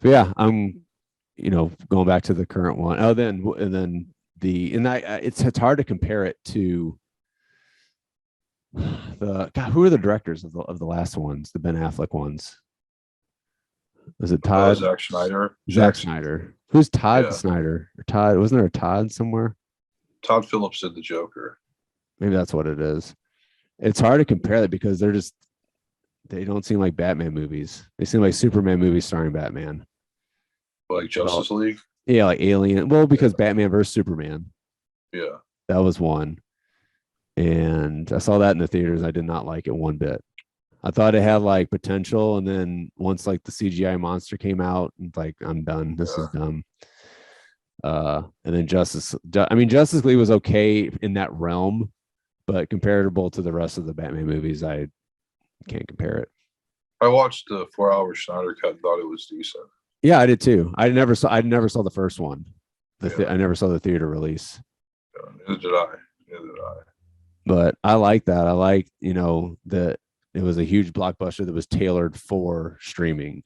yeah, I'm going back to the current one. Oh, then it's hard to compare it to who are the directors of the last ones, the Ben Affleck ones? Was it Todd? Zack Snyder. Zack Snyder. Who's Todd Yeah. Snyder? Or Todd? Wasn't there a Todd somewhere? Todd Phillips did the Joker. Maybe that's what it is. It's hard to compare that because they don't seem like Batman movies. They seem like Superman movies starring Batman. Like Justice League? Yeah, like Alien. Well, because Batman versus Superman. Yeah. That was one. And I saw that in the theaters. I did not like it one bit. I thought it had like potential, and then once like the CGI monster came out, it's like, I'm done. This is dumb. And then Justice League was okay in that realm, but comparable to the rest of the Batman movies, I can't compare it. I watched the 4-hour Snyder cut and thought it was decent. Yeah, I did too. I never saw the first one. I never saw the theater release. Yeah, neither did I. But I like that. I like, that it was a huge blockbuster that was tailored for streaming.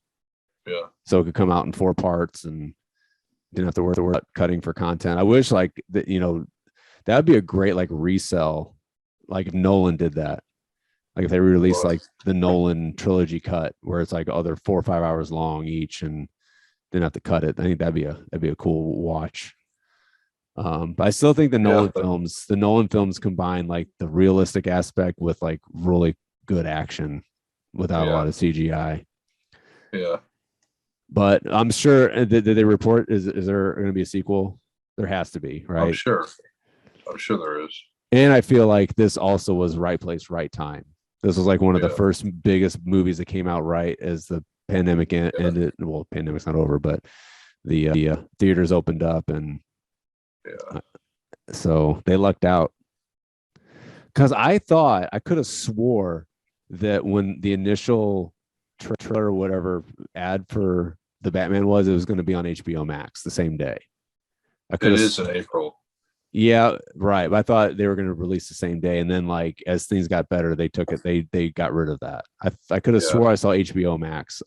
Yeah. So it could come out in 4 parts and didn't have to worry about cutting for content. I wish like that, that would be a great like resell. Like if Nolan did that. Like if they released like the Nolan trilogy cut where it's like 4 or 5 hours long each and didn't have to cut it. I think that'd be a cool watch. But I still think the Nolan films combine like the realistic aspect with like really good action without a lot of CGI. Yeah. But I'm sure, did they report, is there going to be a sequel? There has to be, right? I'm sure there is. And I feel like this also was right place, right time. This was like one of the first biggest movies that came out right as the pandemic ended. Well, pandemic's not over, but the theaters opened up, and so they lucked out. Because I thought, I could have swore that when the initial trailer or whatever ad for the Batman was, it was going to be on HBO Max the same day. It is in April. Yeah, right. But I thought they were going to release the same day, and then like as things got better, they took it. They got rid of that. I could have swore I saw HBO Max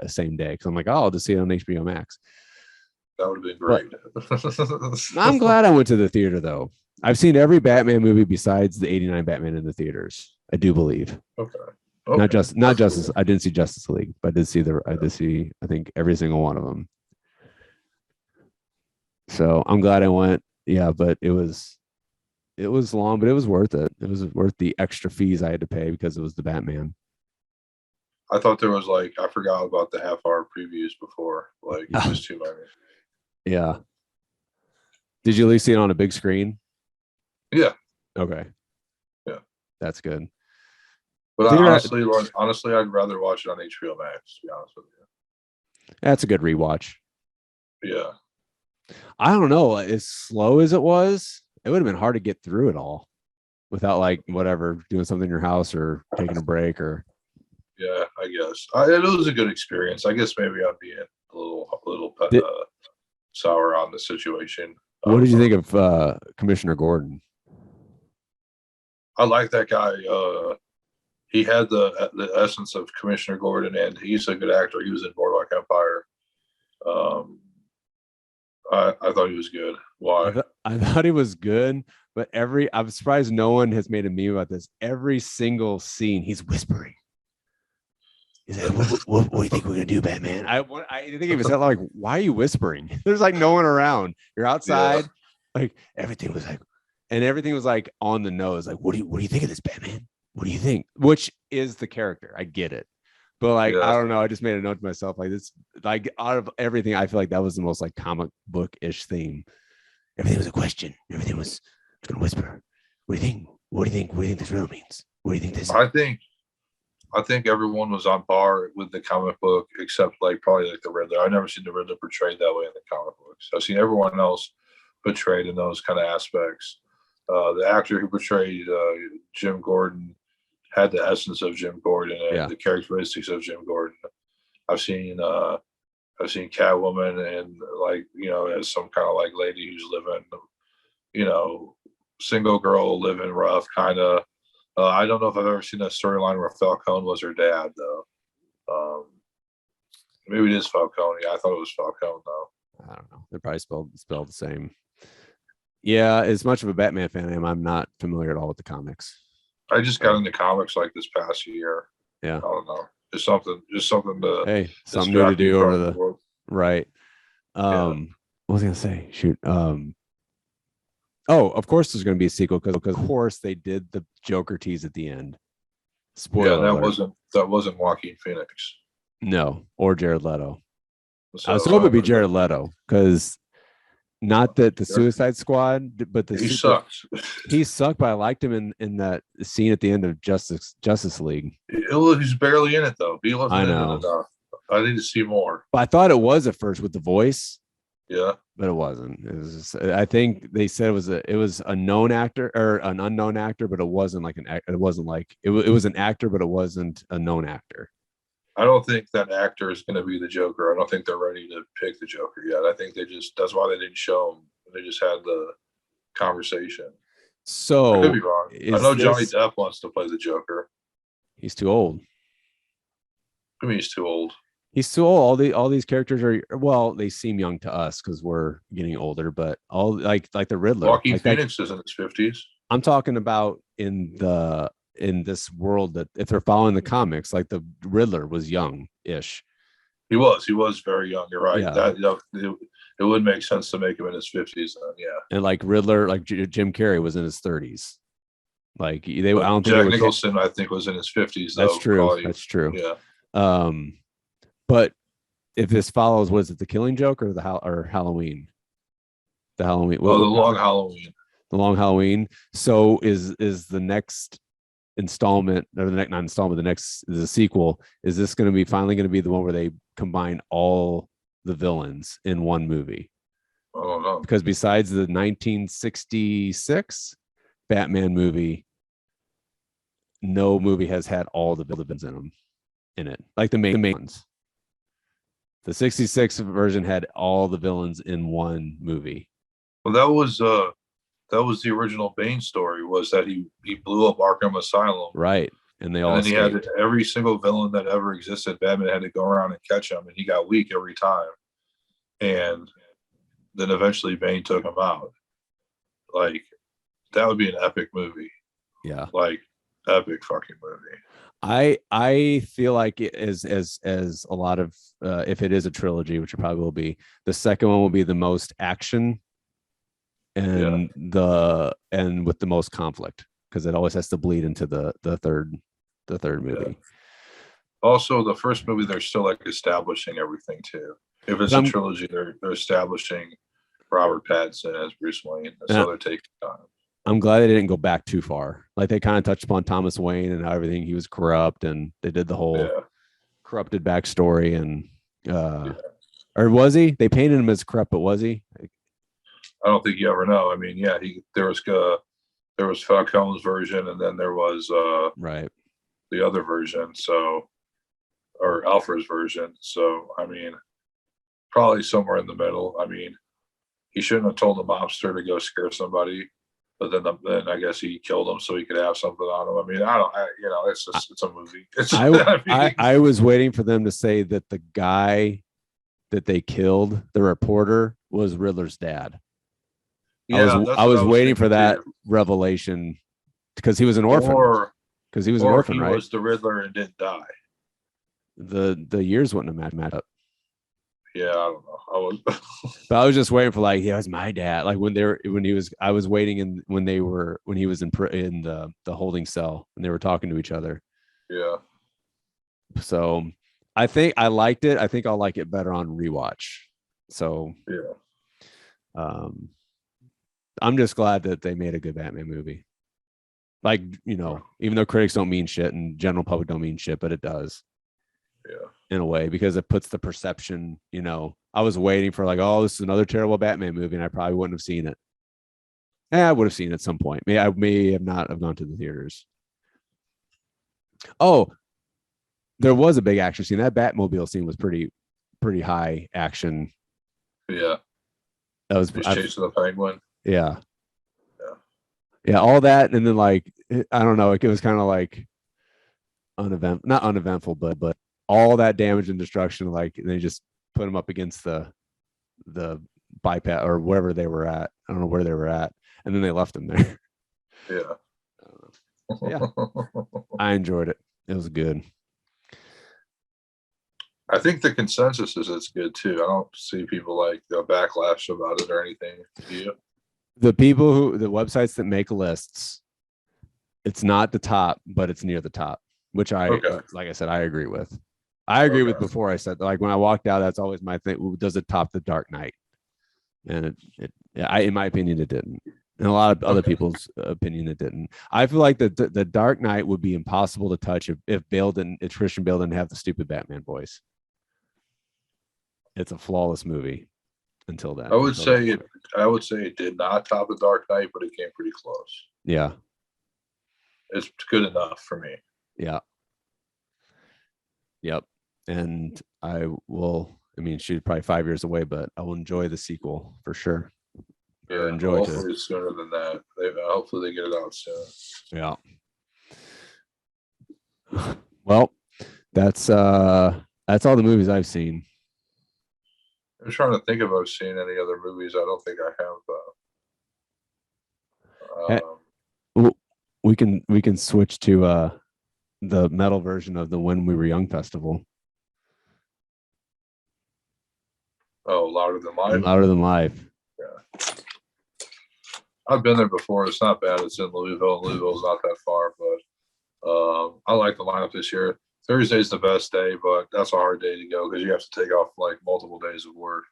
same day because I'm like, oh, I'll just see it on HBO Max. That would have been great. I'm glad I went to the theater though. I've seen every Batman movie besides the '89 Batman in the theaters. I do believe. Okay. Not Justice. I didn't see Justice League, but I did see I think every single one of them. So I'm glad I went. Yeah, but it was long, but it was worth it. It was worth the extra fees I had to pay because it was the Batman. I thought there was like, I forgot about the half-hour previews before. Like it was too many. Yeah. Did you at least see it on a big screen? Yeah. Okay. Yeah. That's good. But honestly, I'd rather watch it on HBO Max, to be honest with you. That's a good rewatch. Yeah. I don't know. As slow as it was, it would have been hard to get through it all without like whatever, doing something in your house or taking a break or. Yeah, I guess. It was a good experience. I guess maybe I'm being a little sour on the situation. What did you think of Commissioner Gordon? I like that guy. He had the essence of Commissioner Gordon, and he's a good actor. He was in Boardwalk Empire. I thought he was good. Why? I thought he was good, but I'm surprised no one has made a meme about this. Every single scene, he's whispering. He's like, what do you think we're gonna do, Batman? I think he was like, why are you whispering? There's like no one around. You're outside. Yeah. Like everything was like on the nose. Like, what do you think of this, Batman? What do you think? Which is the character. I get it. But like, I don't know. I just made a note to myself, like this, like out of everything, I feel like that was the most like comic book-ish theme. Everything was a question. Everything was gonna whisper. What do you think? What do you think? What do you think this real means? What do you think this? I think everyone was on par with the comic book, except like probably like the Riddler. I've never seen the Riddler portrayed that way in the comic books. I've seen everyone else portrayed in those kind of aspects. The actor who portrayed Jim Gordon had the essence of Jim Gordon and the characteristics of Jim Gordon. I've seen Catwoman and like, you know, as some kind of like lady who's living, you know, single girl living rough kind of. I don't know if I've ever seen a storyline where Falcone was her dad though. Maybe it is Falcone. I thought it was Falcone though. I don't know. They're probably spelled the same. Yeah, as much of a Batman fan I am, I'm not familiar at all with the comics. I just got into comics like this past year. Yeah. I don't know. Just something to something new to do over the world. Right. What was I gonna say? Shoot. Oh, of course there's gonna be a sequel because of course they did the Joker tease at the end. Spoiler alert. That wasn't Joaquin Phoenix. No, or Jared Leto. So, I was hoping it'd be Jared Leto because not that the Suicide Squad, but he sucks. He sucked, but I liked him in that scene at the end of Justice League. He's barely in it though. He wasn't in it enough. I need to see more. But I thought it was at first with the voice. Yeah, but it wasn't. It was just, I think they said it was a known actor or an unknown actor, but it wasn't like it was an actor, but it wasn't a known actor. I don't think that actor is going to be the Joker. I don't think they're ready to pick the Joker yet. I think that's why they didn't show him. They just had the conversation. So I could be wrong. I know Johnny Depp wants to play the Joker. He's too old. I mean, he's too old. He's too old. All these characters are, they seem young to us because we're getting older, but all like the Riddler. Joaquin Phoenix is in his 50s. I'm talking about in this world that if they're following the comics, like the Riddler was young-ish. He was very young. You're right. Yeah. It would make sense to make him in his 50s then, yeah. And like Riddler, like Jim Carrey was in his 30s. Like I don't think Jack Nicholson, I think, was in his 50s. That's true. Probably. That's true. Yeah. But if this follows, was it the Killing Joke or Halloween? The Halloween. The Long Halloween. The Long Halloween. So is the next installment, or the next is a sequel. Is this going to be finally going to be the one where they combine all the villains in one movie? I don't know. Because besides the 1966 Batman movie, no movie has had all the villains in it, like the main ones. The 66 version had all the villains in one movie. Well, that was the original Bane story, was that he blew up Arkham Asylum. Right. And then he had every single villain that ever existed. Batman had to go around and catch him, and he got weak every time. And then eventually Bane took him out. Like, that would be an epic movie. Yeah. Like, epic fucking movie. I feel like it as a lot of if it is a trilogy, which it probably will be, the second one will be the most action and with the most conflict, because it always has to bleed into the third movie. Yeah. Also, the first movie, they're still like establishing everything too. If it's a trilogy, they're establishing Robert Pattinson as Bruce Wayne, so they're taking time. I'm glad they didn't go back too far. Like they kind of touched upon Thomas Wayne and how everything he was corrupt, and they did the whole corrupted backstory. And or was he? They painted him as corrupt, but was he? I don't think you ever know. I mean, yeah, there was Falcone's version, and then there was right the other version. So, or Alfred's version. So, I mean, probably somewhere in the middle. I mean, he shouldn't have told the mobster to go scare somebody. But then I guess he killed him so he could have something on him. I mean, it's a movie. I was waiting for them to say that the guy that they killed, the reporter, was Riddler's dad. Yeah, I was waiting for that revelation because he was an orphan. Because he was an orphan, right? He was the Riddler and didn't die. the years wouldn't have matched up. Yeah, I don't know. But I was just waiting for like, yeah, it was my dad. Like I was waiting when he was in the holding cell and they were talking to each other. Yeah. So I think I liked it. I think I'll like it better on rewatch. So yeah, I'm just glad that they made a good Batman movie. Like, even though critics don't mean shit and general public don't mean shit, but it does. Yeah. In a way, because it puts the perception, I was waiting for like, oh, this is another terrible Batman movie, and I probably wouldn't have seen it. I would have seen it at some point. I may have not have gone to the theaters. Oh, there was a big action scene. That Batmobile scene was pretty high action. Yeah. That was chasing the Penguin. Yeah. Yeah. Yeah, all that, and then like I don't know, it was kind of like not uneventful, but all that damage and destruction, like they just put them up against the bypass or wherever they were at. I don't know where they were at, and then they left them there. Yeah. Yeah, I enjoyed it. It was good. I think the consensus is it's good too. I don't see people like backlash about it or anything. Do you? The websites that make lists, it's not the top, but it's near the top, which like I said, I agree with. I agree with before. I said, like, when I walked out, that's always my thing. Does it top The Dark Knight? And in my opinion, it didn't. And a lot of other people's opinion, it didn't. I feel like the Dark Knight would be impossible to touch if Christian Bale didn't have the stupid Batman voice. It's a flawless movie until then. I would say it did not top The Dark Knight, but it came pretty close. Yeah. It's good enough for me. Yeah. Yep. And I will, shoot, probably 5 years away, but I will enjoy the sequel for sure. Yeah, hopefully sooner than that. Hopefully they get it out soon. Yeah. Well, that's all the movies I've seen. I'm trying to think if I've seen any other movies. I don't think I have. We can switch to the metal version of the When We Were Young festival. Oh, Louder Than Life. Louder Than Life. Yeah, I've been there before. It's not bad. It's in Louisville. Louisville's not that far, but I like the lineup this year. Thursday's the best day, but that's a hard day to go because you have to take off like multiple days of work.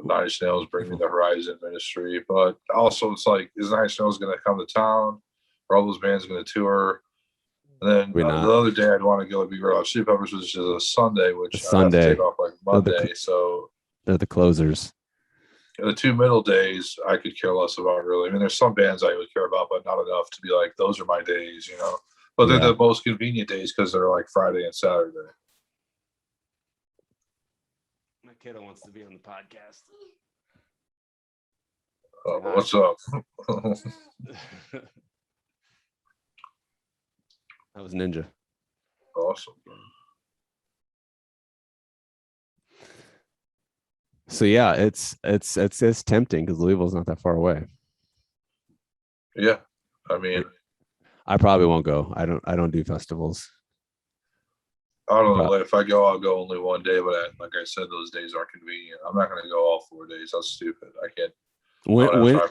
Nine Inch Nails, Bring Me the Horizon, Ministry, but also it's like, is Nine Inch Nails going to come to town? Are all those bands going to tour? And then the other day I'd want to go would be Red Hot Chili Peppers, which is a Sunday, which I have to take off like Monday. So they're the closers. The two middle days I could care less about, really. There's some bands I would care about, but not enough to be like, those are my days, But they're the most convenient days because they're like Friday and Saturday. My kiddo wants to be on the podcast. What's up? That was Ninja. Awesome. So yeah, it's tempting because Louisville's not that far away. Yeah, I probably won't go. I don't do festivals. I don't know. If I go, I'll go only one day. But like I said, those days aren't convenient. I'm not going to go all 4 days. That's stupid. I can't.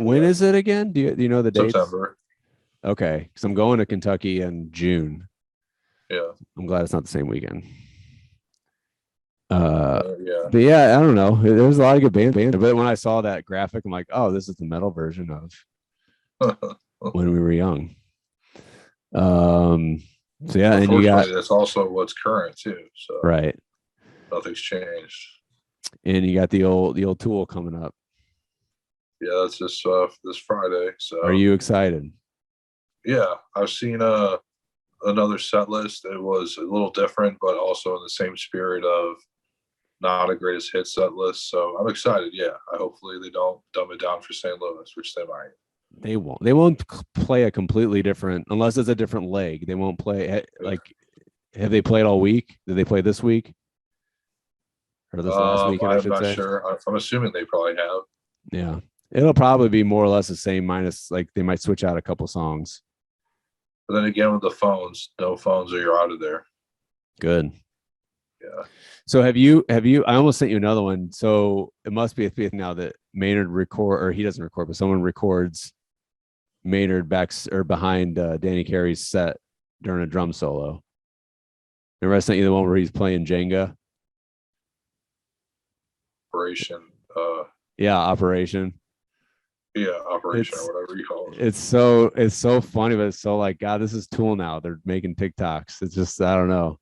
When is it again? Do you know the dates? September. Okay, because I'm going to Kentucky in June. Yeah. I'm glad it's not the same weekend. Yeah. But yeah, I don't know. There was a lot of good bands. But when I saw that graphic, I'm like, oh, this is the metal version of When We Were Young. So yeah, and you got that's also what's current too. So right, nothing's changed. And you got the old Tool coming up. Yeah, that's this Friday. So are you excited? Yeah, I've seen another set list. It was a little different, but also in the same spirit of not a greatest hit set list. So I'm excited. Yeah, hopefully they don't dumb it down for St. Louis, which they might. They won't play a completely different, unless it's a different leg. They won't play like. Have they played all week? Did they play this week? Or this last weekend? I'm not sure. I'm assuming they probably have. Yeah, it'll probably be more or less the same. Minus like they might switch out a couple songs. But then again, with the phones, no phones, or you're out of there. Good. Yeah. So have you I almost sent you another one. So it must be a thing now that Maynard or he doesn't record, but someone records Maynard behind Danny Carey's set during a drum solo. Remember I sent you the one where he's playing Jenga? Operation. Yeah, Operation. Operation It's or whatever you call it. it's so funny, but it's so like, God, this is Tool now. They're making TikToks. It's just, I don't know.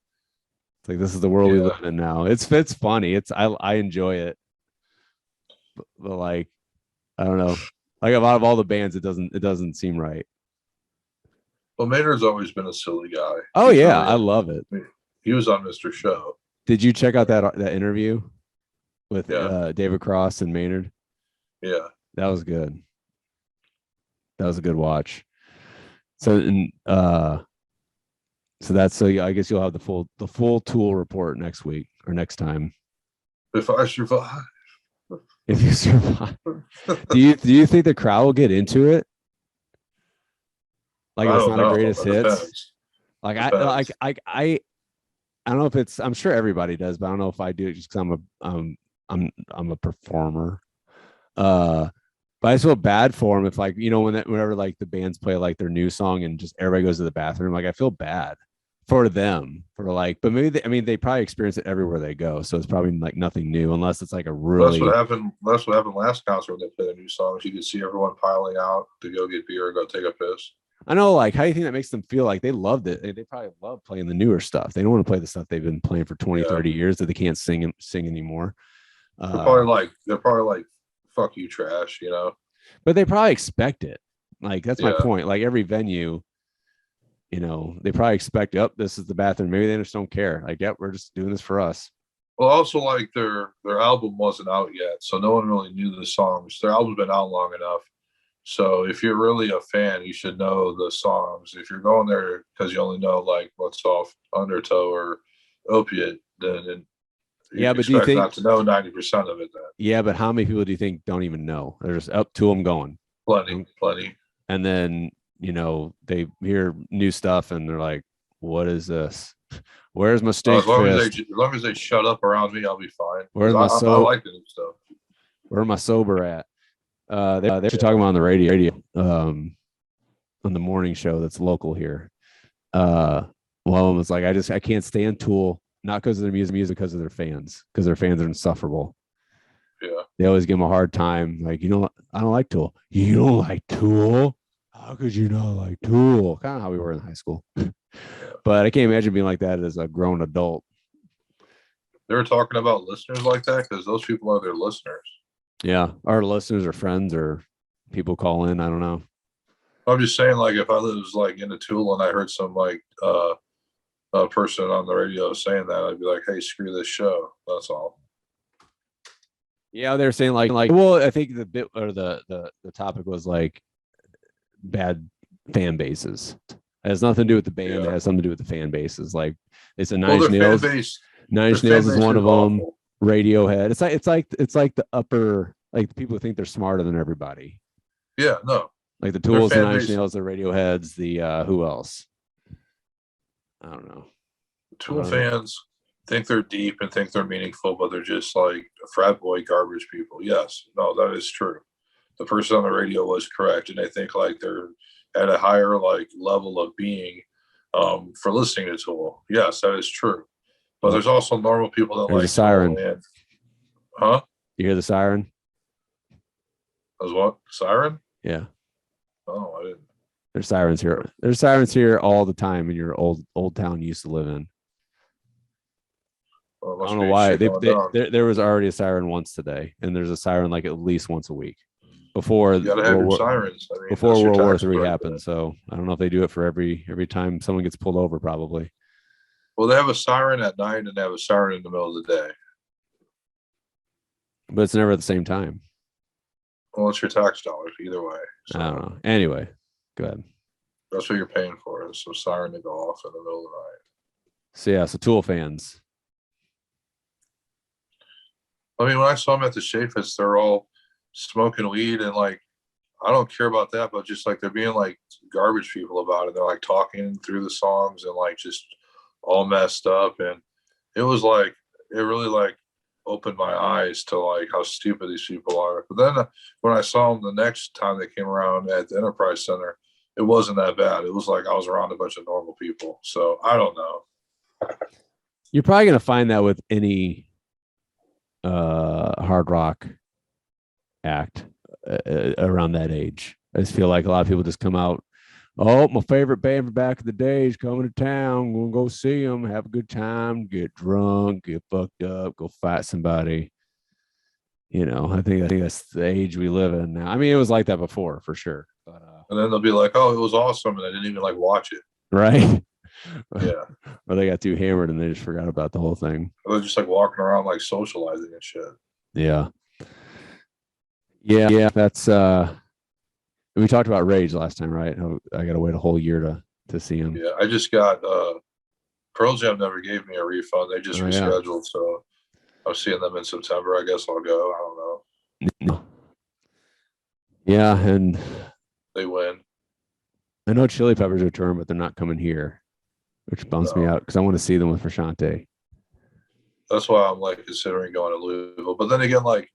It's like, this is the world we live in now. It's funny. I enjoy it. But like, I don't know. Like, out of all the bands, it doesn't seem right. Well, Maynard's always been a silly guy. Oh yeah, I love it. He was on Mr. Show. Did you check out that interview with Yeah. David Cross and Maynard? Yeah. That was good. That was a good watch. So I guess you'll have the full Tool report next week or next time. If I survive. If you survive. Do you think the crowd will get into it? Like, if it's not a greatest hits? Like, I don't know if it's, I'm sure everybody does, but I don't know if I do it just because I'm a performer. But I just feel bad for him if, like, whenever like the bands play like their new song and just everybody goes to the bathroom, like I feel bad for them for like, but maybe they probably experience it everywhere they go, so it's probably like nothing new unless it's like a really. That's what happened last concert when they played the new songs. You could see everyone piling out to go get beer or go take a piss. I know, like, how do you think that makes them feel? Like, they loved it. They probably love playing the newer stuff. They don't want to play the stuff they've been playing for 20, 30 years that they can't sing anymore. They're probably like, fuck you, trash, But they probably expect it. Like, that's my point. Like, every venue, they probably expect, this is the bathroom. Maybe they just don't care. Like, we're just doing this for us. Well, also, like, their album wasn't out yet, so no one really knew the songs. Their album's been out long enough. So if you're really a fan, you should know the songs. If you're going there because you only know like what's off Undertow or Opiate, then but do you think not to know 90% of it? Then yeah, but how many people do you think don't even know? They're just up to them going. Plenty. And then they hear new stuff and they're like, "What is this? Where's my stink fist?" As long as they shut up around me, I'll be fine. Where's I like the new stuff. Where am I sober at? They're talking about on the radio, on the morning show that's local here. One of them was like, I can't stand Tool, not because of their music, because of their fans, because their fans are insufferable. Yeah, they always give them a hard time. Like, I don't like Tool. You don't like Tool? How could you not like Tool? Kind of how we were in high school. But I can't imagine being like that as a grown adult. They were talking about listeners like that because those people are their listeners. Yeah, our listeners or friends or people call in. I don't know. I'm just saying, like, if I was like into Tool and I heard some like a person on the radio saying that, I'd be like, "Hey, screw this show." That's all. Yeah, they're saying like, well, I think the bit or the topic was like bad fan bases. It has nothing to do with the band. It has something to do with the fan bases. Like, it's a Nine Inch Nails. Nine Inch Nails is one of them. Awful. Radiohead. It's like the upper, like, the people who think they're smarter than everybody. Yeah, no. Like the Tools, the Nine Inch Nails, the Radioheads, the who else? I don't know. Tool fans think they're deep and think they're meaningful, but they're just like frat boy garbage people. Yes, no, that is true. The person on the radio was correct, and they think like they're at a higher like level of being for listening to Tool. Yes, that is true. But there's also normal people that like a siren. Huh? You hear the siren? There's what? Siren? Yeah. Oh, I didn't. There's sirens here. There's sirens here all the time in your old town you used to live in. Well, I don't know why. There was already a siren once today, and there's a siren like at least once a week before sirens. Before World War III happened. So I don't know if they do it for every time someone gets pulled over, probably. Well, they have a siren at night and they have a siren in the middle of the day. But it's never at the same time. Well, it's your tax dollars either way. So I don't know. Anyway, go ahead. That's what you're paying for, is some siren to go off in the middle of the night. So yeah, so Tool fans. I mean, when I saw them at the Shafits, they're all smoking weed and like, I don't care about that, but just like they're being like garbage people about it. They're like talking through the songs and like just all messed up. And it was like it really like opened my eyes to like how stupid these people are. But then when I saw them the next time they came around at the Enterprise Center, it wasn't that bad. It was like I was around a bunch of normal people. So I don't know. You're probably going to find that with any hard rock act around that age. I just feel like a lot of people just come out. Oh, my favorite band from back in the day is coming to town. We'll go see them, have a good time, get drunk, get fucked up, go fight somebody. I think that's the age we live in now. I mean, it was like that before for sure. But and then they'll be like, "Oh, it was awesome," and I didn't even like watch it. Right? Yeah. Or they got too hammered and they just forgot about the whole thing. They're just like walking around like socializing and shit. Yeah. Yeah. That's we talked about Rage last time, right? I got to wait a whole year to see him. Yeah, I just got Pearl Jam never gave me a refund. They just rescheduled, so I'm seeing them in September. I guess I'll go. I don't know. Yeah, and they win. I know Chili Peppers are touring, but they're not coming here, which bums me out because I want to see them with Frashante. That's why I'm like considering going to Louisville. But then again, like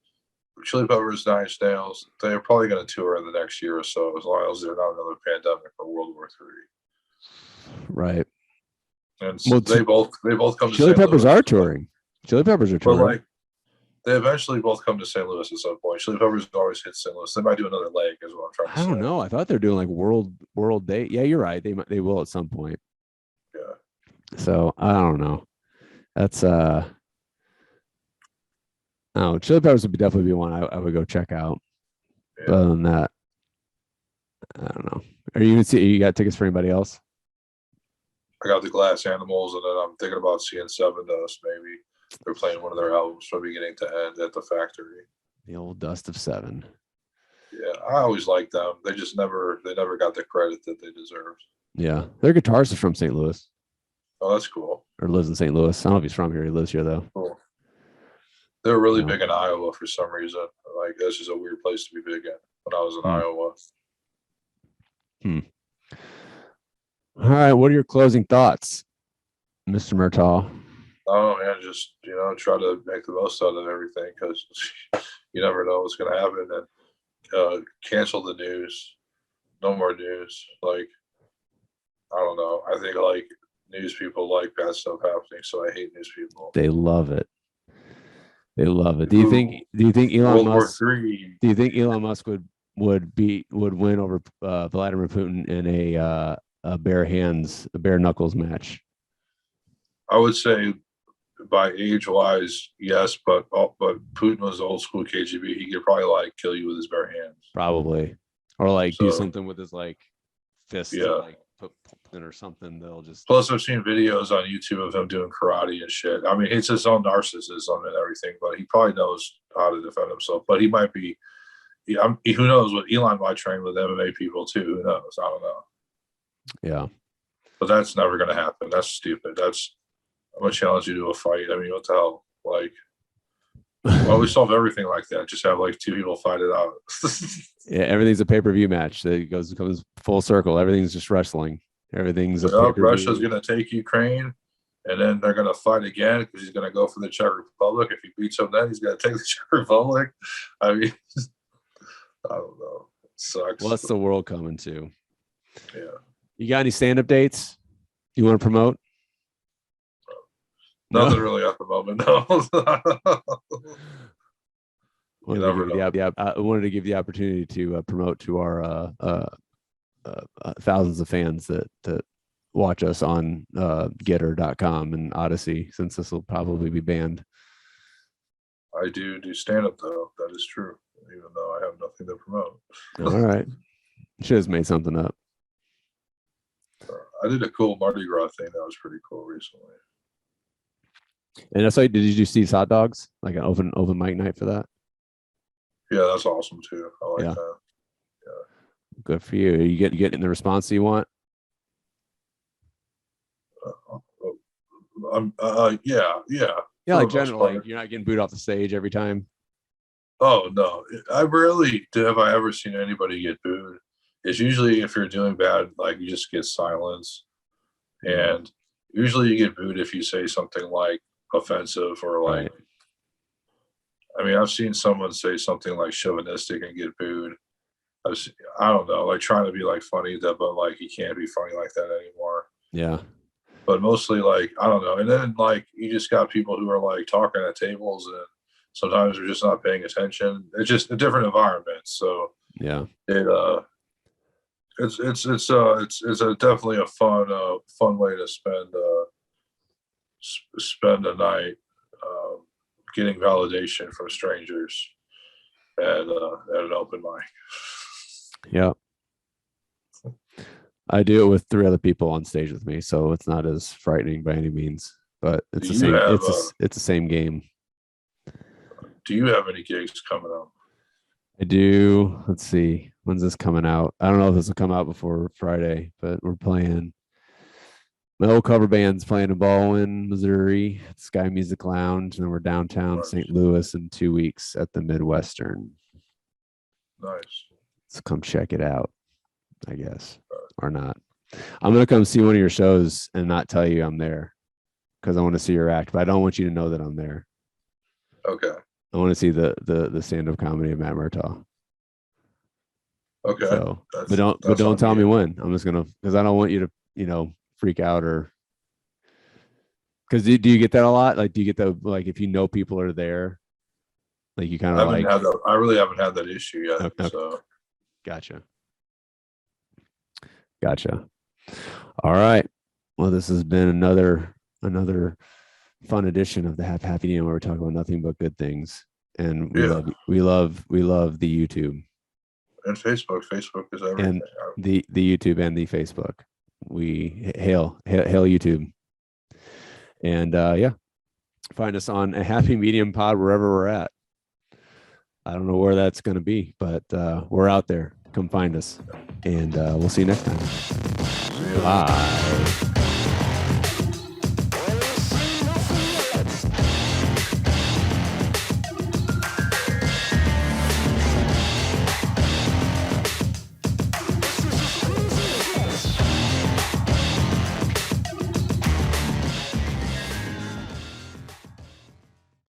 Chili Peppers, Nine Inch Nails, they're probably going to tour in the next year or so, as long as there's not another pandemic or World War III. Right. And they both come to Chili Peppers are touring. Chili Peppers are touring. But like they eventually both come to St. Louis at some point. Chili Peppers always hit St. Louis. They might do another leg, is what I'm trying to say. I don't know. I thought they're doing like world day. Yeah, you're right. They will at some point. Yeah. So I don't know. That's oh, Chili Peppers would definitely be one I would go check out. Yeah. But other than that, I don't know. Are you you got tickets for anybody else? I got the Glass Animals, and then I'm thinking about seeing Seven Dust. Maybe they're playing one of their albums from beginning to end at the Factory. The old Dust of Seven. Yeah, I always liked them. They never got the credit that they deserved. Yeah, their guitarist is from St. Louis. Oh, that's cool. Or lives in St. Louis. I don't know if he's from here. He lives here though. Cool. They're really big in Iowa for some reason. Like that's just a weird place to be big in. When I was in Iowa. All right, what are your closing thoughts, Mr. Murtaugh? Oh man, just try to make the most out of everything because you never know what's going to happen. And cancel the news. No more news. Like I don't know. I think like news people like bad stuff happening, so I hate news people. They love it. They love it. Do you think Elon Musk? Do you think Elon Musk would win over Vladimir Putin in a bare knuckles match? I would say by age wise, yes, but Putin was old school KGB. He could probably like kill you with his bare hands. Probably, or like do something with his like fist. Yeah. Like put or something. They'll just. Plus, I've seen videos on YouTube of him doing karate and shit. I mean, it's his own narcissism and everything, but he probably knows how to defend himself. But he might be. Who knows what Elon might train with MMA people too? Who knows? I don't know. Yeah. But that's never going to happen. That's stupid. I'm going to challenge you to a fight. I mean, what the hell? Like, well, we solve everything like that. Just have like two people fight it out. Yeah, everything's a pay-per-view match. That comes full circle. Everything's just wrestling. Everything's a pay-per-view. Russia's going to take Ukraine, and then they're going to fight again because he's going to go for the Czech Republic. If he beats him, then he's going to take the Czech Republic. I mean, I don't know. It sucks. What's the world coming to? Yeah. You got any stand-up dates you want to promote? Nothing really at the moment. No. I wanted to give the opportunity to promote to our thousands of fans that watch us on Getter.com and Odyssey, since this will probably be banned. I do stand-up though. That is true. Even though I have nothing to promote. All right. Should have made something up. I did a cool Mardi Gras thing that was pretty cool recently. And that's like, did you do Steve's Hot Dogs? Like an open mic night for that? Yeah, that's awesome too. I like that. Yeah. Good for you. You getting the response you want? Yeah. Yeah, like generally, like you're not getting booed off the stage every time. Oh no, I rarely have I ever seen anybody get booed. It's usually if you're doing bad, like you just get silence, and usually you get booed if you say something like offensive or like, Right. I mean, I've seen someone say something like chauvinistic and get booed. I don't know, like trying to be like funny that, but like you can't be funny like that anymore. Yeah. But mostly like, I don't know. And then like you just got people who are like talking at tables and sometimes they're just not paying attention. It's just a different environment. So Yeah. it's a definitely a fun way to spend a night, getting validation from strangers at an open mic. Yeah. I do it with 3 other people on stage with me, so it's not as frightening by any means. But it's Do the you same. have It's the same game. do you have any gigs coming up? I do. Let's see. When's this coming out? I don't know if this will come out before Friday, but we're playing. My old cover band's playing in Baldwin, Missouri, at Sky Music Lounge, and then we're downtown St. Louis in 2 weeks at the Midwestern. Nice. So come check it out, I guess, or not. I'm gonna come see one of your shows and not tell you I'm there because I want to see your act, but I don't want you to know that I'm there. Okay. I want to see the stand-up comedy of Matt Murtaugh. Okay. So, but don't tell me when. I'm just gonna, because I don't want you to freak out, or because do you get that a lot? Like, do you get that, like, if you know people are there, like you kind of like? I really haven't had that issue yet. Okay. So Gotcha. All right. Well, this has been another fun edition of the Happy Medium, where we're talking about nothing but good things, and we love the YouTube and Facebook. Facebook is everything. and the YouTube and the Facebook. We hail YouTube, and find us on a Happy Medium Pod wherever we're at. I don't know where that's going to be, but we're out there. Come find us, and we'll see you next time. See ya. Bye.